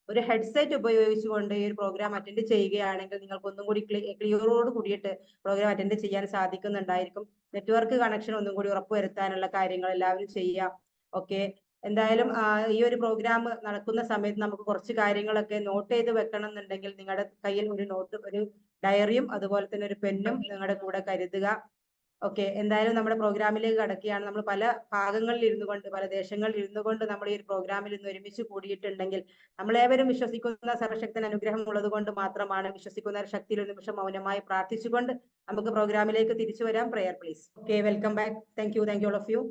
ഒരു ഹെഡ്സെറ്റ് ഉപയോഗിച്ചുകൊണ്ട് ഈ ഒരു പ്രോഗ്രാം അറ്റൻഡ് ചെയ്യുകയാണെങ്കിൽ നിങ്ങൾക്ക് ഒന്നും കൂടി ക്ലിയറോട് കൂടിയിട്ട് പ്രോഗ്രാം അറ്റൻഡ് ചെയ്യാൻ സാധിക്കുന്നുണ്ടായിരിക്കും. നെറ്റ്വർക്ക് കണക്ഷൻ ഒന്നും കൂടി ഉറപ്പുവരുത്താനുള്ള കാര്യങ്ങൾ എല്ലാവരും ചെയ്യാം. ഓക്കെ, എന്തായാലും ഈ ഒരു പ്രോഗ്രാം നടക്കുന്ന സമയത്ത് നമുക്ക് കുറച്ച് കാര്യങ്ങളൊക്കെ നോട്ട് ചെയ്ത് വെക്കണം എന്നുണ്ടെങ്കിൽ നിങ്ങളുടെ കയ്യിൽ ഒരു ഡയറിയും അതുപോലെ തന്നെ ഒരു പെന്നും നിങ്ങളുടെ കൂടെ കരുതുക. ഓക്കെ, എന്തായാലും നമ്മുടെ പ്രോഗ്രാമിലേക്ക് കടക്കുകയാണ്. നമ്മൾ പല ഭാഗങ്ങളിൽ ഇരുന്നു കൊണ്ട്, പല ദേശങ്ങളിൽ ഇരുന്നു കൊണ്ട് നമ്മൾ ഈ ഒരു പ്രോഗ്രാമിൽ ഇന്ന് ഒരുമിച്ച് കൂടിയിട്ടുണ്ടെങ്കിൽ നമ്മളേവരും വിശ്വസിക്കുന്ന സർവശക്തൻ അനുഗ്രഹം ഉള്ളത് കൊണ്ട് മാത്രമാണ്. വിശ്വസിക്കുന്ന ഒരു ശക്തിയിൽ ഒരു നിമിഷം മൗനമായി പ്രാർത്ഥിച്ചുകൊണ്ട് നമുക്ക് പ്രോഗ്രാമിലേക്ക് തിരിച്ചു വരാം. Prayer please. Okay, welcome back. Thank you all of you.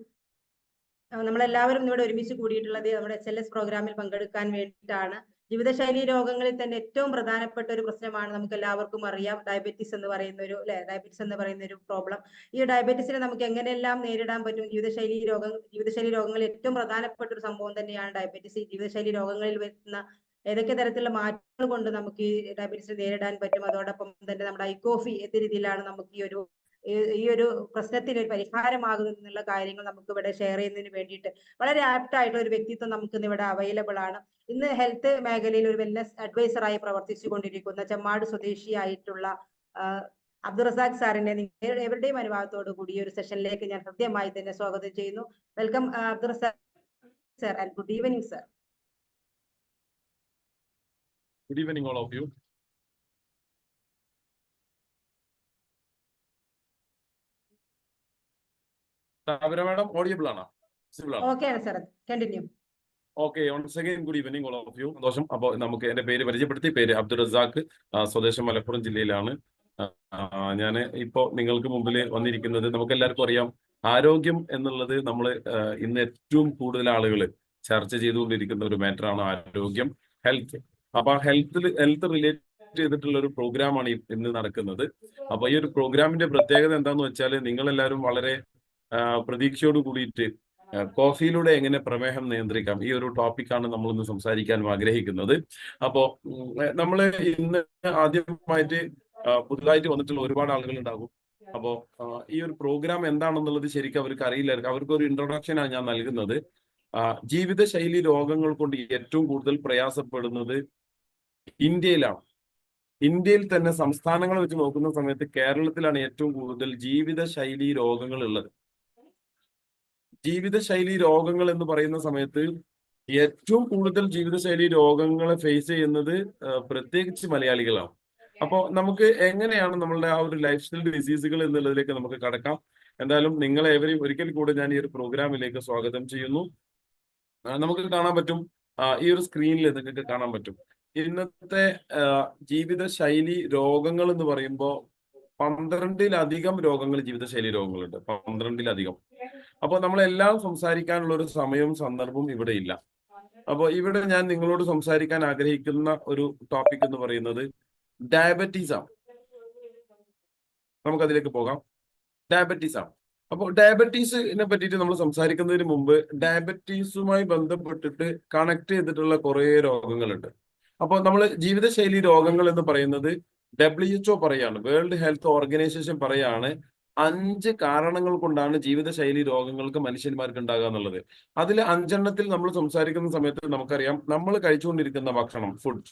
നമ്മളെല്ലാവരും ഇവിടെ ഒരുമിച്ച് കൂടിയിട്ടുള്ളത് നമ്മുടെ SLS പ്രോഗ്രാമിൽ പങ്കെടുക്കാൻ വേണ്ടിയിട്ടാണ്. ജീവിതശൈലി രോഗങ്ങളിൽ തന്നെ ഏറ്റവും പ്രധാനപ്പെട്ട ഒരു പ്രശ്നമാണ്, നമുക്ക് എല്ലാവർക്കും അറിയാം, ഡയബറ്റീസ് എന്ന് പറയുന്ന ഒരു പ്രോബ്ലം. ഈ ഡയബറ്റീസിനെ നമുക്ക് എങ്ങനെയെല്ലാം നേരിടാൻ പറ്റും? ജീവിതശൈലി രോഗങ്ങളിൽ ഏറ്റവും പ്രധാനപ്പെട്ട ഒരു സംഭവം തന്നെയാണ് ഡയബറ്റീസ്. ജീവിതശൈലി രോഗങ്ങളിൽ വരുന്ന ഏതൊക്കെ തരത്തിലുള്ള മാറ്റങ്ങൾ കൊണ്ട് നമുക്ക് ഈ ഡയബറ്റീസിനെ നേരിടാൻ പറ്റും? അതോടൊപ്പം തന്നെ നമ്മുടെ ഐക്കോഫി ഏത് രീതിയിലാണ് നമുക്ക് ഈ ഒരു പ്രശ്നത്തിന് ഒരു പരിഹാരമാകുന്നത് എന്നുള്ള കാര്യങ്ങൾ നമുക്ക് ഇവിടെ ഷെയർ ചെയ്യുന്നതിന് വേണ്ടിയിട്ട് വളരെ ആപ്റ്റ് ആയിട്ടുള്ള ഒരു വ്യക്തിത്വം നമുക്ക് ഇവിടെ അവൈലബിൾ ആണ്. ഇന്ന് ഹെൽത്ത് മേഖലയിൽ ഒരു വെൽനസ് അഡ്വൈസറായി പ്രവർത്തിച്ചു കൊണ്ടിരിക്കുന്ന ചെമ്മാട് സ്വദേശിയായിട്ടുള്ള അബ്ദുറസാഖ് സാറിനെ എവരുടെയും അനുഭവത്തോടു കൂടി ഈ ഒരു സെഷനിലേക്ക് ഞാൻ ഹൃദ്യമായി തന്നെ സ്വാഗതം ചെയ്യുന്നു. Welcome Abdurazak sir and good evening sir. Good evening, all of you. Madam, audible ആണ്? Okay sir, continue. Okay, once again good evening all of you. സന്തോഷം. അപ്പോൾ നമുക്ക് എന്റെ പേര് പരിചയപ്പെടുത്തി. പേര് അബ്ദുറസാഖ്, സ്വദേശം മലപ്പുറം ജില്ലയിലാണ്. ഞാൻ ഇപ്പോൾ നിങ്ങൾക്ക് മുമ്പിൽ വന്നിരിക്കുന്നത്, നമുക്ക് എല്ലാവർക്കും അറിയാം, ആരോഗ്യം എന്നുള്ളത് നമ്മൾ ഇന്ന് ഏറ്റവും കൂടുതൽ ആളുകൾ ചർച്ച ചെയ്തുകൊണ്ടിരിക്കുന്ന ഒരു മാറ്ററാണ് ആരോഗ്യം, ഹെൽത്ത്. അപ്പൊ ആ ഹെൽത്ത് റിലേറ്റ് ചെയ്തിട്ടുള്ള ഒരു പ്രോഗ്രാമാണ് ഇന്ന് നടക്കുന്നത്. അപ്പൊ ഈ ഒരു പ്രോഗ്രാമിന്റെ പ്രത്യേകത എന്താന്ന് വെച്ചാൽ, നിങ്ങളെല്ലാവരും വളരെ പ്രതീക്ഷയോട് കൂടിയിട്ട് കോഫിയിലൂടെ എങ്ങനെ പ്രമേഹം നിയന്ത്രിക്കാം, ഈ ഒരു ടോപ്പിക്കാണ് നമ്മൾ ഇന്ന് സംസാരിക്കാൻ ആഗ്രഹിക്കുന്നത്. അപ്പോ നമ്മൾ ഇന്ന് ആദ്യമായിട്ട് പുതുതായിട്ട് വന്നിട്ടുള്ള ഒരുപാട് ആളുകൾ ഉണ്ടാകും. അപ്പോ ഈ ഒരു പ്രോഗ്രാം എന്താണെന്നുള്ളത് ശരിക്കും അവർക്ക് അറിയില്ലായിരിക്കും. അവർക്ക് ഒരു ഇൻട്രൊഡക്ഷനാണ് ഞാൻ നൽകുന്നത്. ജീവിതശൈലി രോഗങ്ങൾ കൊണ്ട് ഏറ്റവും കൂടുതൽ പ്രയാസപ്പെടുന്നത് ഇന്ത്യയിലാണ്. ഇന്ത്യയിൽ തന്നെ സംസ്ഥാനങ്ങൾ വെച്ച് നോക്കുന്ന സമയത്ത് കേരളത്തിലാണ് ഏറ്റവും കൂടുതൽ ജീവിതശൈലി രോഗങ്ങൾ ഉള്ളത്. ജീവിതശൈലി രോഗങ്ങൾ എന്ന് പറയുന്ന സമയത്ത് ഏറ്റവും കൂടുതൽ ജീവിതശൈലി രോഗങ്ങളെ ഫേസ് ചെയ്യുന്നത് പ്രത്യേകിച്ച് മലയാളികളാണ്. അപ്പോൾ നമുക്ക് എങ്ങനെയാണ് നമ്മളുടെ ആ ഒരു ലൈഫ് സ്റ്റൈൽ ഡിസീസുകൾ എന്നുള്ളതിലേക്ക് നമുക്ക് കടക്കാം. എന്തായാലും നിങ്ങളെ ഏവരെയും ഒരിക്കൽ കൂടെ ഞാൻ ഈ ഒരു പ്രോഗ്രാമിലേക്ക് സ്വാഗതം ചെയ്യുന്നു. നമുക്ക് കാണാൻ പറ്റും, ഈ ഒരു സ്ക്രീനിൽ നിങ്ങൾക്ക് കാണാൻ പറ്റും, ഇന്നത്തെ ജീവിതശൈലി രോഗങ്ങൾ എന്ന് പറയുമ്പോൾ 12-ലധികം രോഗങ്ങൾ, ജീവിതശൈലി രോഗങ്ങളുണ്ട്, 12-ലധികം. അപ്പോൾ നമ്മളെല്ലാം സംസാരിക്കാനുള്ള ഒരു സമയവും സന്ദർഭവും ഇവിടെ ഇല്ല. അപ്പോൾ ഇവിടെ ഞാൻ നിങ്ങളോട് സംസാരിക്കാൻ ആഗ്രഹിക്കുന്ന ഒരു ടോപ്പിക് എന്ന് പറയുന്നത് ഡയബറ്റീസ് ആണ്. നമുക്കതിലേക്ക് പോകാം. ഡയബറ്റീസ് ആണ്. അപ്പോൾ ഡയബറ്റീസിനെ പറ്റിയിട്ട് നമ്മൾ സംസാരിക്കുന്നതിന് മുമ്പ് ഡയബറ്റീസുമായി ബന്ധപ്പെട്ടിട്ട് കണക്ട് ചെയ്തിട്ടുള്ള കുറേ രോഗങ്ങളുണ്ട്. അപ്പോൾ നമ്മൾ ജീവിതശൈലി രോഗങ്ങൾ എന്ന് പറയുന്നത് WHO പറയാണ്, വേൾഡ് ഹെൽത്ത് ഓർഗനൈസേഷൻ പറയാണ്, 5 കാരണങ്ങൾ കൊണ്ടാണ് ജീവിതശൈലി രോഗങ്ങൾക്ക് മനുഷ്യന്മാർക്ക് ഉണ്ടാകുക എന്നുള്ളത്. അതിൽ 5 നമ്മൾ സംസാരിക്കുന്ന സമയത്ത് നമുക്കറിയാം, നമ്മൾ കഴിച്ചുകൊണ്ടിരിക്കുന്ന ഭക്ഷണം, ഫുഡ്,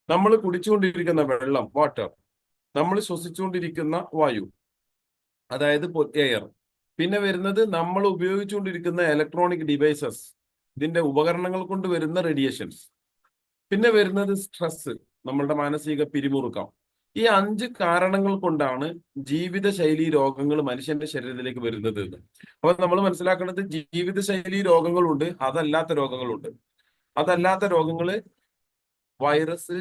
നമ്മൾ കുടിച്ചുകൊണ്ടിരിക്കുന്ന വെള്ളം, വാട്ടർ, നമ്മൾ ശ്വസിച്ചുകൊണ്ടിരിക്കുന്ന വായു, അതായത് എയർ, പിന്നെ വരുന്നത് നമ്മൾ ഉപയോഗിച്ചുകൊണ്ടിരിക്കുന്ന ഇലക്ട്രോണിക് ഡിവൈസസ്, ഇതിന്റെ ഉപകരണങ്ങൾ കൊണ്ട് വരുന്ന റേഡിയേഷൻസ്, പിന്നെ വരുന്നത് സ്ട്രെസ്, നമ്മളുടെ മാനസിക പിരിമുറുക്കം. ഈ 5 കാരണങ്ങൾ കൊണ്ടാണ് ജീവിതശൈലി രോഗങ്ങൾ മനുഷ്യന്റെ ശരീരത്തിലേക്ക് വരുന്നത് എന്ന്. അപ്പൊ നമ്മൾ മനസ്സിലാക്കേണ്ടത്, ജീവിതശൈലി രോഗങ്ങളുണ്ട്, അതല്ലാത്ത രോഗങ്ങളുണ്ട്. അതല്ലാത്ത രോഗങ്ങള് വൈറസ്,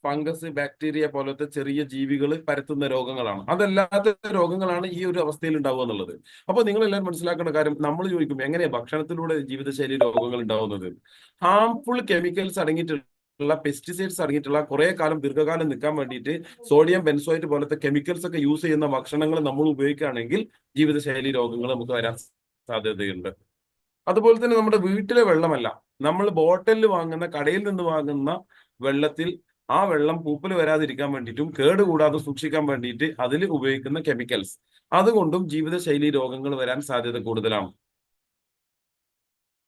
ഫംഗസ്, ബാക്ടീരിയ പോലത്തെ ചെറിയ ജീവികൾ പരത്തുന്ന രോഗങ്ങളാണ്. അതല്ലാത്ത രോഗങ്ങളാണ് ഈ ഒരു അവസ്ഥയിൽ ഉണ്ടാവുക എന്നുള്ളത്. അപ്പൊ നിങ്ങൾ എല്ലാവരും മനസ്സിലാക്കേണ്ട കാര്യം, നമ്മൾ ചോദിക്കും എങ്ങനെയാ ഭക്ഷണത്തിലൂടെ ജീവിതശൈലി രോഗങ്ങൾ ഉണ്ടാവുന്നത്? ഹാംഫുൾ കെമിക്കൽസ് അടങ്ങിയിട്ടുള്ള, പെസ്റ്റിസൈഡ്സ് അടങ്ങിയിട്ടുള്ള, കുറെ കാലം ദീർഘകാലം നിൽക്കാൻ വേണ്ടിയിട്ട് സോഡിയം ബെൻസോയേറ്റ് പോലത്തെ കെമിക്കൽസ് ഒക്കെ യൂസ് ചെയ്യുന്ന ഭക്ഷണങ്ങൾ നമ്മൾ ഉപയോഗിക്കുകയാണെങ്കിൽ ജീവിതശൈലി രോഗങ്ങൾ നമുക്ക് വരാൻ സാധ്യതയുണ്ട്. അതുപോലെ തന്നെ നമ്മുടെ വീട്ടിലെ വെള്ളമല്ല, നമ്മൾ ബോട്ടിലിൽ വാങ്ങുന്ന, കടയിൽ നിന്ന് വാങ്ങുന്ന വെള്ളത്തിൽ ആ വെള്ളം പൂപ്പൽ വരാതിരിക്കാൻ വേണ്ടിയിട്ടും കേടുകൂടാതെ സൂക്ഷിക്കാൻ വേണ്ടിയിട്ട് അതിൽ ഉപയോഗിക്കുന്ന കെമിക്കൽസ്, അതുകൊണ്ടും ജീവിതശൈലി രോഗങ്ങൾ വരാൻ സാധ്യത കൂടുതലാണ്.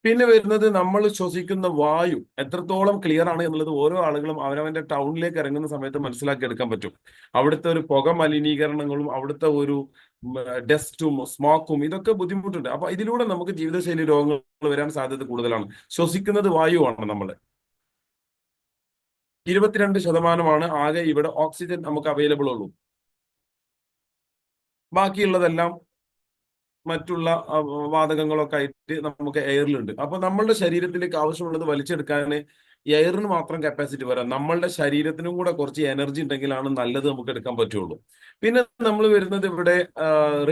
പിന്നെ വരുന്നത് നമ്മൾ ശ്വസിക്കുന്ന വായു എത്രത്തോളം ക്ലിയർ ആണ് എന്നുള്ളത് ഓരോ ആളുകളും അവനവന്റെ ടൗണിലേക്ക് ഇറങ്ങുന്ന സമയത്ത് മനസ്സിലാക്കി എടുക്കാൻ പറ്റും. അവിടുത്തെ ഒരു പുക മലിനീകരണങ്ങളും അവിടുത്തെ ഒരു ഡസ്റ്റും സ്മോക്കും ഇതൊക്കെ ബുദ്ധിമുട്ടുണ്ട്. അപ്പൊ ഇതിലൂടെ നമുക്ക് ജീവിതശൈലി രോഗങ്ങൾ വരാൻ സാധ്യത കൂടുതലാണ്. ശ്വസിക്കുന്നത് വായുവാണ് നമ്മൾ. 22% ആകെ ഇവിടെ ഓക്സിജൻ നമുക്ക് അവൈലബിൾ ഉള്ളൂ. ബാക്കിയുള്ളതെല്ലാം മറ്റുള്ള വാതകങ്ങളൊക്കെ ആയിട്ട് നമുക്ക് എയറിലുണ്ട്. അപ്പൊ നമ്മളുടെ ശരീരത്തിലേക്ക് ആവശ്യമുള്ളത് വലിച്ചെടുക്കാൻ എയറിന് മാത്രം കപ്പാസിറ്റി വരാം. നമ്മളുടെ ശരീരത്തിനും കൂടെ കുറച്ച് എനർജി ഉണ്ടെങ്കിലാണ് നല്ലത് നമുക്ക് എടുക്കാൻ പറ്റുള്ളൂ. പിന്നെ നമ്മൾ വരുന്നത് ഇവിടെ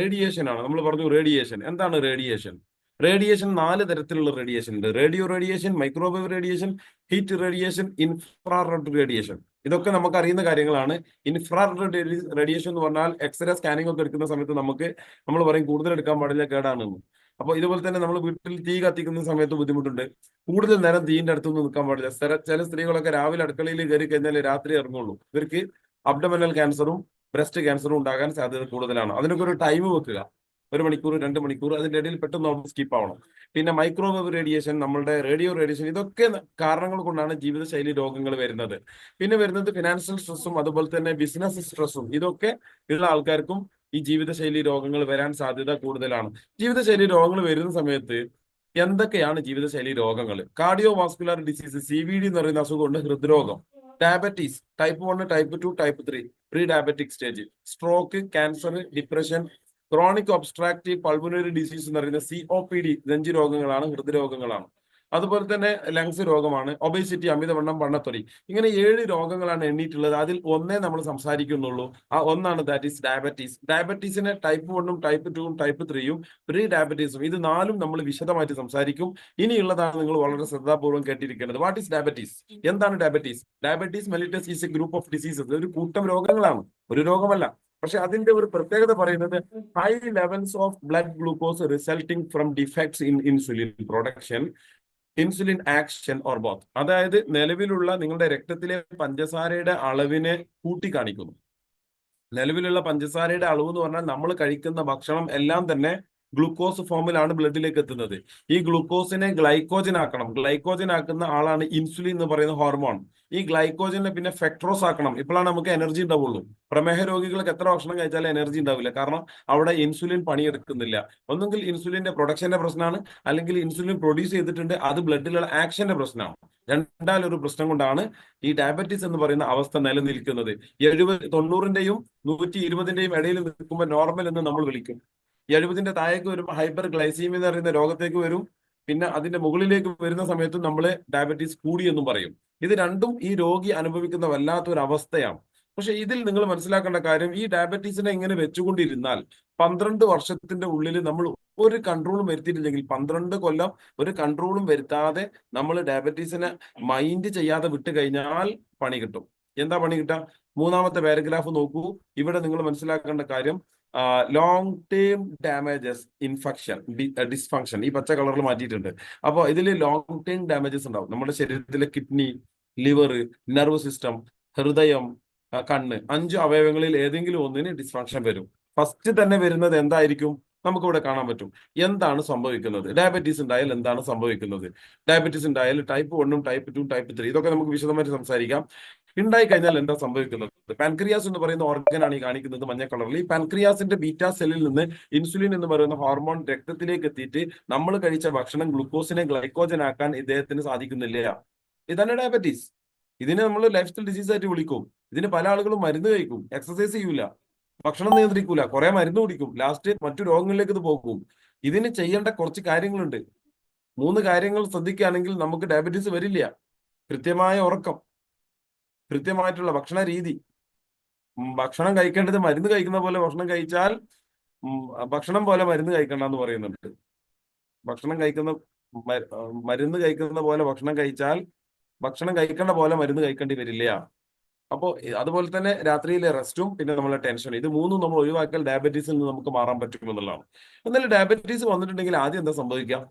റേഡിയേഷൻ ആണ്. നമ്മൾ പറഞ്ഞു റേഡിയേഷൻ. എന്താണ് റേഡിയേഷൻ? റേഡിയേഷൻ 4 തരത്തിലുള്ള റേഡിയേഷൻ ഉണ്ട്. Radio radiation, microwave radiation, heat radiation, infrared radiation. ഇതൊക്കെ നമുക്ക് അറിയുന്ന കാര്യങ്ങളാണ്. ഇൻഫ്രാറെഡ് റേഡിയേഷൻ എന്ന് പറഞ്ഞാൽ എക്സ്റേ സ്കാനിങ് ഒക്കെ എടുക്കുന്ന സമയത്ത് നമ്മൾ പറയും കൂടുതൽ എടുക്കാൻ പാടില്ല, കേടാണെന്ന്. അപ്പൊ ഇതുപോലെ തന്നെ നമ്മൾ വീട്ടിൽ തീ കത്തിക്കുന്ന സമയത്ത് ബുദ്ധിമുട്ടുണ്ട്. കൂടുതൽ നേരം തീന്റെ അടുത്തൊന്നും നിൽക്കാൻ പാടില്ല. ചില സ്ത്രീകളൊക്കെ രാവിലെ അടുക്കളയിൽ കയറി കഴിഞ്ഞാൽ രാത്രി ഇറങ്ങുള്ളൂ. ഇവർക്ക് അബ്ഡോമിനൽ ക്യാൻസറും ബ്രസ്റ്റ് ക്യാൻസറും ഉണ്ടാകാൻ സാധ്യത കൂടുതലാണ്. അതിനൊക്കെ ഒരു ടൈം വെക്കുക. 1 മണിക്കൂർ 2 മണിക്കൂർ അതിന്റെ ഇടയിൽ പെട്ടെന്ന് സ്കിപ്പ് ആവണം. പിന്നെ മൈക്രോവേവ് റേഡിയേഷൻ, നമ്മളുടെ റേഡിയോ റേഡിയേഷൻ, ഇതൊക്കെ കാരണങ്ങൾ കൊണ്ടാണ് ജീവിതശൈലി രോഗങ്ങൾ വരുന്നത്. പിന്നെ വരുന്നത് ഫിനാൻഷ്യൽ സ്ട്രെസ്സും അതുപോലെ തന്നെ ബിസിനസ് സ്ട്രെസ്സും. ഇതൊക്കെ ഉള്ള ആൾക്കാർക്കും ഈ ജീവിതശൈലി രോഗങ്ങൾ വരാൻ സാധ്യത കൂടുതലാണ്. ജീവിതശൈലി രോഗങ്ങൾ വരുന്ന സമയത്ത് എന്തൊക്കെയാണ് ജീവിതശൈലി രോഗങ്ങൾ? കാർഡിയോ വാസ്കുലർ ഡിസീസ്, CVD എന്ന് പറയുന്ന അസുഖമുണ്ട്, ഹൃദ്രോഗം, diabetes type 1, type 2, type 3, pre diabetic stage, stroke, cancer, depression, chronic obstructive pulmonary disease എന്ന് പറയുന്ന COPD, നെഞ്ച് രോഗങ്ങളാണ്, ഹൃദ്രോഗങ്ങളാണ്. അതുപോലെ തന്നെ ലങ്സ് രോഗമാണ്, ഒബേസിറ്റി, അമിതവണ്ണം, വണ്ണത്തൊലി. ഇങ്ങനെ 7 രോഗങ്ങളാണ് എണ്ണീട്ടുള്ളത്. അതിൽ ഒന്നേ നമ്മൾ സംസാരിക്കുന്നുള്ളൂ. ആ ഒന്നാണ് ദാറ്റ് ഈസ് ഡയബറ്റീസ്. ഡയബറ്റീസിനെ ടൈപ്പ് 1, ടൈപ്പ് 2, ടൈപ്പ് 3, പ്രീ ഡയബറ്റീസും, ഇത് 4 നമ്മൾ വിശദമായിട്ട് സംസാരിക്കും. ഇനിയുള്ളതാണ് നിങ്ങൾ വളരെ ശ്രദ്ധാപൂർവ്വം കേട്ടിരിക്കേണ്ടത്. What is diabetes? എന്താണ് diabetes? Diabetes mellitus is a group of diseases. ഒരു കൂട്ടം രോഗങ്ങളാണ്, ഒരു രോഗമല്ല. പക്ഷെ അതിന്റെ ഒരു പ്രത്യേകത പറയുന്നത് high levels of blood glucose resulting from defects in insulin production, insulin action or both. അതായത് നിലവിലുള്ള നിങ്ങളുടെ രക്തത്തിലെ പഞ്ചസാരയുടെ അളവിനെ കൂട്ടി കാണിക്കുന്നു. നിലവിലുള്ള പഞ്ചസാരയുടെ അളവ് എന്ന് പറഞ്ഞാൽ നമ്മൾ കഴിക്കുന്ന ഭക്ഷണം എല്ലാം തന്നെ ഗ്ലൂക്കോസ് ഫോമിലാണ് ബ്ലഡിലേക്ക് എത്തുന്നത്. ഈ ഗ്ലൂക്കോസിനെ ഗ്ലൈക്കോജൻ ആക്കണം. ഗ്ലൈക്കോജൻ ആക്കുന്ന ആളാണ് ഇൻസുലിൻ എന്ന് പറയുന്ന ഹോർമോൺ. ഈ ഗ്ലൈക്കോജനെ പിന്നെ ഫെക്ട്രോസ് ആക്കണം. ഇപ്പോഴാണ് നമുക്ക് എനർജി ഉണ്ടാവുള്ളൂ. പ്രമേഹ രോഗികൾക്ക് എത്ര ഭക്ഷണം കഴിച്ചാലും എനർജി ഉണ്ടാവില്ല. കാരണം അവിടെ ഇൻസുലിൻ പണിയെടുക്കുന്നില്ല. ഒന്നുകിൽ ഇൻസുലിന്റെ പ്രൊഡക്ഷന്റെ പ്രശ്നമാണ്, അല്ലെങ്കിൽ ഇൻസുലിൻ പ്രൊഡ്യൂസ് ചെയ്തിട്ടുണ്ട്, അത് ബ്ലഡിലുള്ള ആക്ഷന്റെ പ്രശ്നമാണ്. രണ്ടാലൊരു പ്രശ്നം കൊണ്ടാണ് ഈ ഡയബറ്റീസ് എന്ന് പറയുന്ന അവസ്ഥ നിലനിൽക്കുന്നത്. 90ന്റെയും 120ന്റെയും ഇടയിൽ നിൽക്കുമ്പോൾ നോർമൽ എന്ന് നമ്മൾ വിളിക്കും. 70ന്റെ താഴേക്ക് വരുമ്പോൾ ഹൈപ്പർ ഗ്ലൈസീമിയ എന്ന് പറയുന്ന രോഗത്തേക്ക് വരും. പിന്നെ അതിന്റെ മുകളിലേക്ക് വരുന്ന സമയത്ത് നമ്മൾ ഡയബറ്റീസ് കൂടി എന്നും പറയും. ഇത് രണ്ടും ഈ രോഗി അനുഭവിക്കുന്ന വല്ലാത്തൊരു അവസ്ഥയാണ്. പക്ഷെ ഇതിൽ നിങ്ങൾ മനസ്സിലാക്കേണ്ട കാര്യം, ഈ ഡയബറ്റീസിനെ ഇങ്ങനെ വെച്ചുകൊണ്ടിരുന്നാൽ 12 വർഷത്തിന്റെ ഉള്ളിൽ നമ്മൾ ഒരു കൺട്രോളും വരുത്തിയിട്ടില്ലെങ്കിൽ, 12 കൊല്ലം ഒരു കൺട്രോളും വരുത്താതെ നമ്മൾ ഡയബറ്റീസിനെ മൈൻഡ് ചെയ്യാതെ വിട്ട് കഴിഞ്ഞാൽ പണി കിട്ടും. എന്താ പണി കിട്ടുക? 3ാമത്തെ പാരഗ്രാഫ് നോക്കൂ. ഇവിടെ നിങ്ങൾ മനസ്സിലാക്കേണ്ട കാര്യം, long term damages, infection, dysfunction, ഈ പച്ച കളറിൽ മാറ്റിയിട്ടുണ്ട്. അപ്പോൾ ഇതിൽ ലോങ് ടേം ഡാമേജസ് ഉണ്ടാവും. നമ്മുടെ ശരീരത്തിലെ കിഡ്നി, ലിവർ, നെർവ് സിസ്റ്റം, ഹൃദയം, കണ്ണ്, 5 അവയവങ്ങളിൽ ഏതെങ്കിലും ഒന്നിന് ഡിസ്ഫങ്ഷൻ വരും. ഫസ്റ്റ് തന്നെ വരുന്നത് എന്തായിരിക്കും? നമുക്കിവിടെ കാണാൻ പറ്റും. എന്താണ് സംഭവിക്കുന്നത്? ഡയബറ്റീസ് ഉണ്ടായാൽ എന്താണ് സംഭവിക്കുന്നത്? ഡയബറ്റീസ് ഉണ്ടായാൽ ടൈപ്പ് 1, ടൈപ്പ് 2, ടൈപ്പ് 3, ഇതൊക്കെ നമുക്ക് വിശദമായിട്ട് സംസാരിക്കാം. ഉണ്ടായി കഴിഞ്ഞാൽ എന്താ സംഭവിക്കുന്നത്? പാൻക്രിയാസ് എന്ന് പറയുന്ന ഓർഗനാണ് ഈ കാണിക്കുന്നത് മഞ്ഞ കളറിൽ. ഈ പാൻക്രിയാസിന്റെ ബീറ്റാ സെല്ലിൽ നിന്ന് ഇൻസുലിൻ എന്ന് പറയുന്ന ഹോർമോൺ രക്തത്തിലേക്ക് എത്തിയിട്ട് നമ്മൾ കഴിച്ച ഭക്ഷണം ഗ്ലൂക്കോസിനെ ഗ്ലൈക്കോജൻ ആക്കാൻ ഇദ്ദേഹത്തിന് സാധിക്കുന്നില്ല. ഇതാണ് ഡയബറ്റീസ്. ഇതിനെ നമ്മൾ ലൈഫ് സ്റ്റൈൽ ഡിസീസ് ആയിട്ട് വിളിക്കും. ഇതിന് പല ആളുകളും മരുന്ന് കഴിക്കും, എക്സസൈസ് ചെയ്യൂല, ഭക്ഷണം നിയന്ത്രിക്കൂല, കുറെ മരുന്ന് കുടിക്കും, ലാസ്റ്റ് മറ്റു രോഗങ്ങളിലേക്ക് ഇത് പോകും. ഇതിന് ചെയ്യേണ്ട കുറച്ച് കാര്യങ്ങളുണ്ട്. 3 കാര്യങ്ങൾ ശ്രദ്ധിക്കുകയാണെങ്കിൽ നമുക്ക് ഡയബറ്റീസ് വരില്ല. കൃത്യമായ ഉറക്കം, കൃത്യമായിട്ടുള്ള ഭക്ഷണ രീതി, ഭക്ഷണം കഴിക്കേണ്ടത് മരുന്ന് കഴിക്കുന്ന പോലെ ഭക്ഷണം കഴിച്ചാൽ ഭക്ഷണം പോലെ മരുന്ന് കഴിക്കണ്ടെന്ന് പറയുന്നുണ്ട്. മരുന്ന് കഴിക്കുന്ന പോലെ ഭക്ഷണം കഴിച്ചാൽ ഭക്ഷണം കഴിക്കേണ്ട പോലെ മരുന്ന് കഴിക്കേണ്ടി വരില്ല. അപ്പോൾ അതുപോലെ തന്നെ രാത്രിയിലെ റെസ്റ്റും പിന്നെ നമ്മളെ ടെൻഷനും, ഇത് 3 നമ്മൾ ഒഴിവാക്കിയാൽ ഡയബറ്റീസിൽ നിന്ന് നമുക്ക് മാറാൻ പറ്റും എന്നുള്ളതാണ്. എന്നാലും ഡയബറ്റീസ് വന്നിട്ടുണ്ടെങ്കിൽ ആദ്യം എന്താ സംഭവിക്കാം?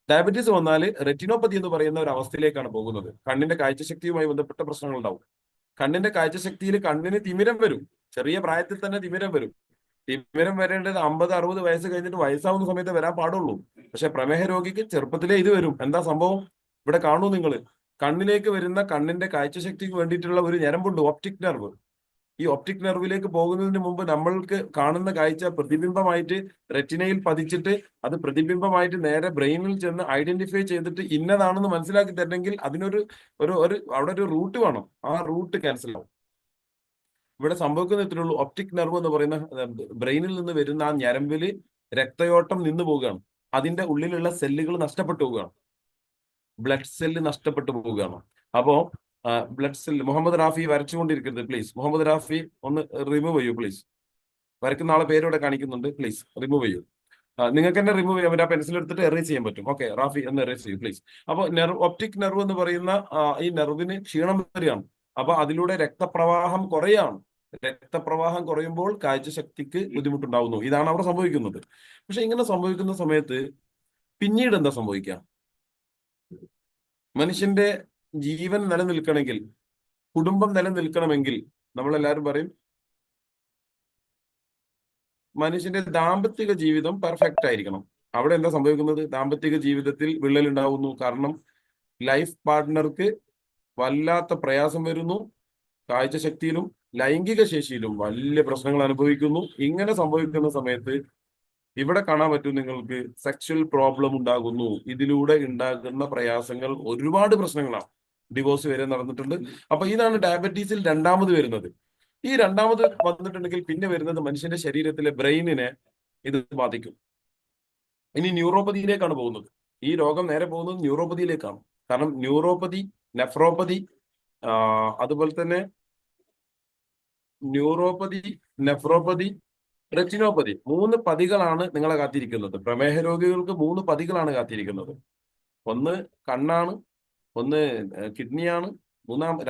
ഡയബറ്റീസ് വന്നാൽ റെറ്റിനോപ്പതി എന്ന് പറയുന്ന ഒരു അവസ്ഥയിലേക്കാണ് പോകുന്നത്. കണ്ണിന്റെ കാഴ്ചശക്തിയുമായി ബന്ധപ്പെട്ട പ്രശ്നങ്ങൾ ഉണ്ടാവും. കണ്ണിന്റെ കാഴ്ചശക്തിയിൽ കണ്ണിന് തിമിരം വരും. ചെറിയ പ്രായത്തിൽ തന്നെ തിമിരം വരും. തിമിരം വരേണ്ടത് 50-60 വയസ്സ് കഴിഞ്ഞിട്ട് വയസ്സാവുന്ന സമയത്ത് വരാൻ പാടുള്ളൂ. പക്ഷെ പ്രമേഹ രോഗിക്ക് ചെറുപ്പത്തിലേ ഇത് വരും. എന്താ സംഭവം? ഇവിടെ കാണൂ നിങ്ങൾ, കണ്ണിലേക്ക് വരുന്ന കണ്ണിന്റെ കാഴ്ചശക്തിക്ക് വേണ്ടിയിട്ടുള്ള ഒരു ഞരമ്പുണ്ട്, ഒപ്റ്റിക് നെർവ്. ഈ ഒപ്റ്റിക് നെർവിലേക്ക് പോകുന്നതിന് മുമ്പ് നമ്മൾക്ക് കാണുന്ന കാഴ്ച പ്രതിബിംബമായിട്ട് റെറ്റിനയിൽ പതിച്ചിട്ട് അത് പ്രതിബിംബമായിട്ട് നേരെ ബ്രെയിനിൽ ചെന്ന് ഐഡന്റിഫൈ ചെയ്തിട്ട് ഇന്നതാണെന്ന് മനസ്സിലാക്കി തരണമെങ്കിൽ അതിനൊരു അവിടെ ഒരു റൂട്ട് വേണം. ആ റൂട്ട് ക്യാൻസൽ ആവും. ഇവിടെ സംഭവിക്കുന്ന ഇത്രയുള്ളൂ. ഒപ്റ്റിക് നെർവ് എന്ന് പറയുന്ന ബ്രെയിനിൽ നിന്ന് വരുന്ന ആ ഞരമ്പില് രക്തയോട്ടം നിന്നു പോവുകയാണ്. അതിന്റെ ഉള്ളിലുള്ള സെല്ലുകൾ നഷ്ടപ്പെട്ടു പോവുകയാണ്. ബ്ലഡ് സെല്ല് നഷ്ടപ്പെട്ടു പോവുകയാണ്. അപ്പോ ബ്ലഡ് സെല്ല്, മുഹമ്മദ് റാഫി വരച്ചുകൊണ്ടിരിക്കരുത് പ്ലീസ്. മുഹമ്മദ് റാഫി ഒന്ന് റിമൂവ് ചെയ്യൂ പ്ലീസ്. വരയ്ക്കുന്ന ആളെ പേരോടെ കാണിക്കുന്നുണ്ട്, പ്ലീസ് റിമൂവ് ചെയ്യൂ. നിങ്ങൾക്ക് തന്നെ റിമൂവ് ചെയ്യാൻ പറ്റും. ആ പെൻസിൽ എടുത്തിട്ട് എറേസ് ചെയ്യാൻ പറ്റും. ഓക്കെ, റാഫി എന്ന് എറേസ് ചെയ്യൂ പ്ലീസ്. അപ്പോൾ ഒപ്റ്റിക് നെർവ് എന്ന് പറയുന്ന ഈ നെർവിന് ക്ഷീണം വരികയാണ്. അപ്പൊ അതിലൂടെ രക്തപ്രവാഹം കുറയാണ്. രക്തപ്രവാഹം കുറയുമ്പോൾ കാഴ്ചശക്തിക്ക് ബുദ്ധിമുട്ടുണ്ടാവുന്നു. ഇതാണ് അവിടെ സംഭവിക്കുന്നത്. പക്ഷെ ഇങ്ങനെ സംഭവിക്കുന്ന സമയത്ത് പിന്നീട് എന്താ സംഭവിക്കുക? മനുഷ്യന്റെ ജീവൻ നിലനിൽക്കണമെങ്കിൽ, കുടുംബം നിലനിൽക്കണമെങ്കിൽ നമ്മളെല്ലാവരും പറയും മനുഷ്യന്റെ ദാമ്പത്തിക ജീവിതം പെർഫെക്റ്റ് ആയിരിക്കണം. അവിടെ എന്താ സംഭവിക്കുന്നത്? ദാമ്പത്തിക ജീവിതത്തിൽ വിള്ളൽ ഉണ്ടാവുന്നു. കാരണം ലൈഫ് പാർട്ട്ണർക്ക് വല്ലാത്ത പ്രയാസം വരുന്നു. കാഴ്ചശക്തിയിലും ലൈംഗിക ശേഷിയിലും വലിയ പ്രശ്നങ്ങൾ അനുഭവിക്കുന്നു. ഇങ്ങനെ സംഭവിക്കുന്ന സമയത്ത് ഇവിടെ കാണാൻ പറ്റും നിങ്ങൾക്ക് സെക്ഷൽ പ്രോബ്ലം ഉണ്ടാകുന്നു. ഇതിലൂടെ ഉണ്ടാകുന്ന പ്രയാസങ്ങൾ ഒരുപാട് പ്രശ്നങ്ങളാണ്. ഡിവോഴ്സ് വരെ നടന്നിട്ടുണ്ട്. അപ്പൊ ഇതാണ് ഡയബറ്റീസിൽ രണ്ടാമത് വരുന്നത്. ഈ രണ്ടാമത് വന്നിട്ടുണ്ടെങ്കിൽ പിന്നെ വരുന്നത് മനുഷ്യന്റെ ശരീരത്തിലെ ബ്രെയിനിനെ ഇത് ബാധിക്കും. ഇനി ന്യൂറോപ്പതിയിലേക്കാണ് പോകുന്നത്. ഈ രോഗം നേരെ പോകുന്നത് ന്യൂറോപ്പതിയിലേക്കാണ്. കാരണം ന്യൂറോപ്പതി, നെഫ്രോപ്പതി, അതുപോലെ തന്നെ ന്യൂറോപ്പതി, നെഫ്രോപ്പതി, റെറ്റിനോപ്പതി, 3 പതികളാണ് നിങ്ങളെ കാത്തിരിക്കുന്നത്. പ്രമേഹ രോഗികൾക്ക് 3 പതികളാണ് കാത്തിരിക്കുന്നത്. ഒന്ന് കണ്ണാണ്, ഒന്ന് കിഡ്നിയാണ്,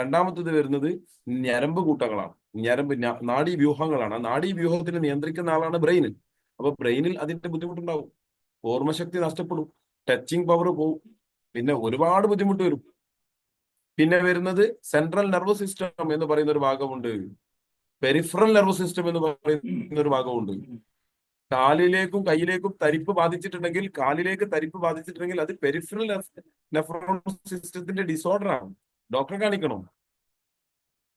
രണ്ടാമത്തേത് വരുന്നത് ഞരമ്പ് കൂട്ടങ്ങളാണ്, നാഡീവ്യൂഹങ്ങളാണ്. ആ നാഡീവ്യൂഹത്തിന് നിയന്ത്രിക്കുന്ന ആളാണ് ബ്രെയിൻ. അപ്പൊ ബ്രെയിനിൽ അതിന്റെ ബുദ്ധിമുട്ടുണ്ടാവും. ഓർമ്മശക്തി നഷ്ടപ്പെടും, ടച്ചിങ് പവർ പോവും, പിന്നെ ഒരുപാട് ബുദ്ധിമുട്ട് വരും. പിന്നെ വരുന്നത് സെൻട്രൽ നെർവസ് സിസ്റ്റം എന്ന് പറയുന്ന ഒരു ഭാഗമുണ്ട്, പെരിഫറൽ നെർവസ് സിസ്റ്റം എന്ന് പറയുന്ന ഒരു ഭാഗമുണ്ട്. കാലിലേക്കും കൈയിലേക്കും തരിപ്പ് ബാധിച്ചിട്ടുണ്ടെങ്കിൽ അത് പെരിഫറൽ നെഫ്രോൺ സിസ്റ്റത്തിന്റെ ഡിസോർഡർ ആണ്. ഡോക്ടറെ കാണിക്കണം.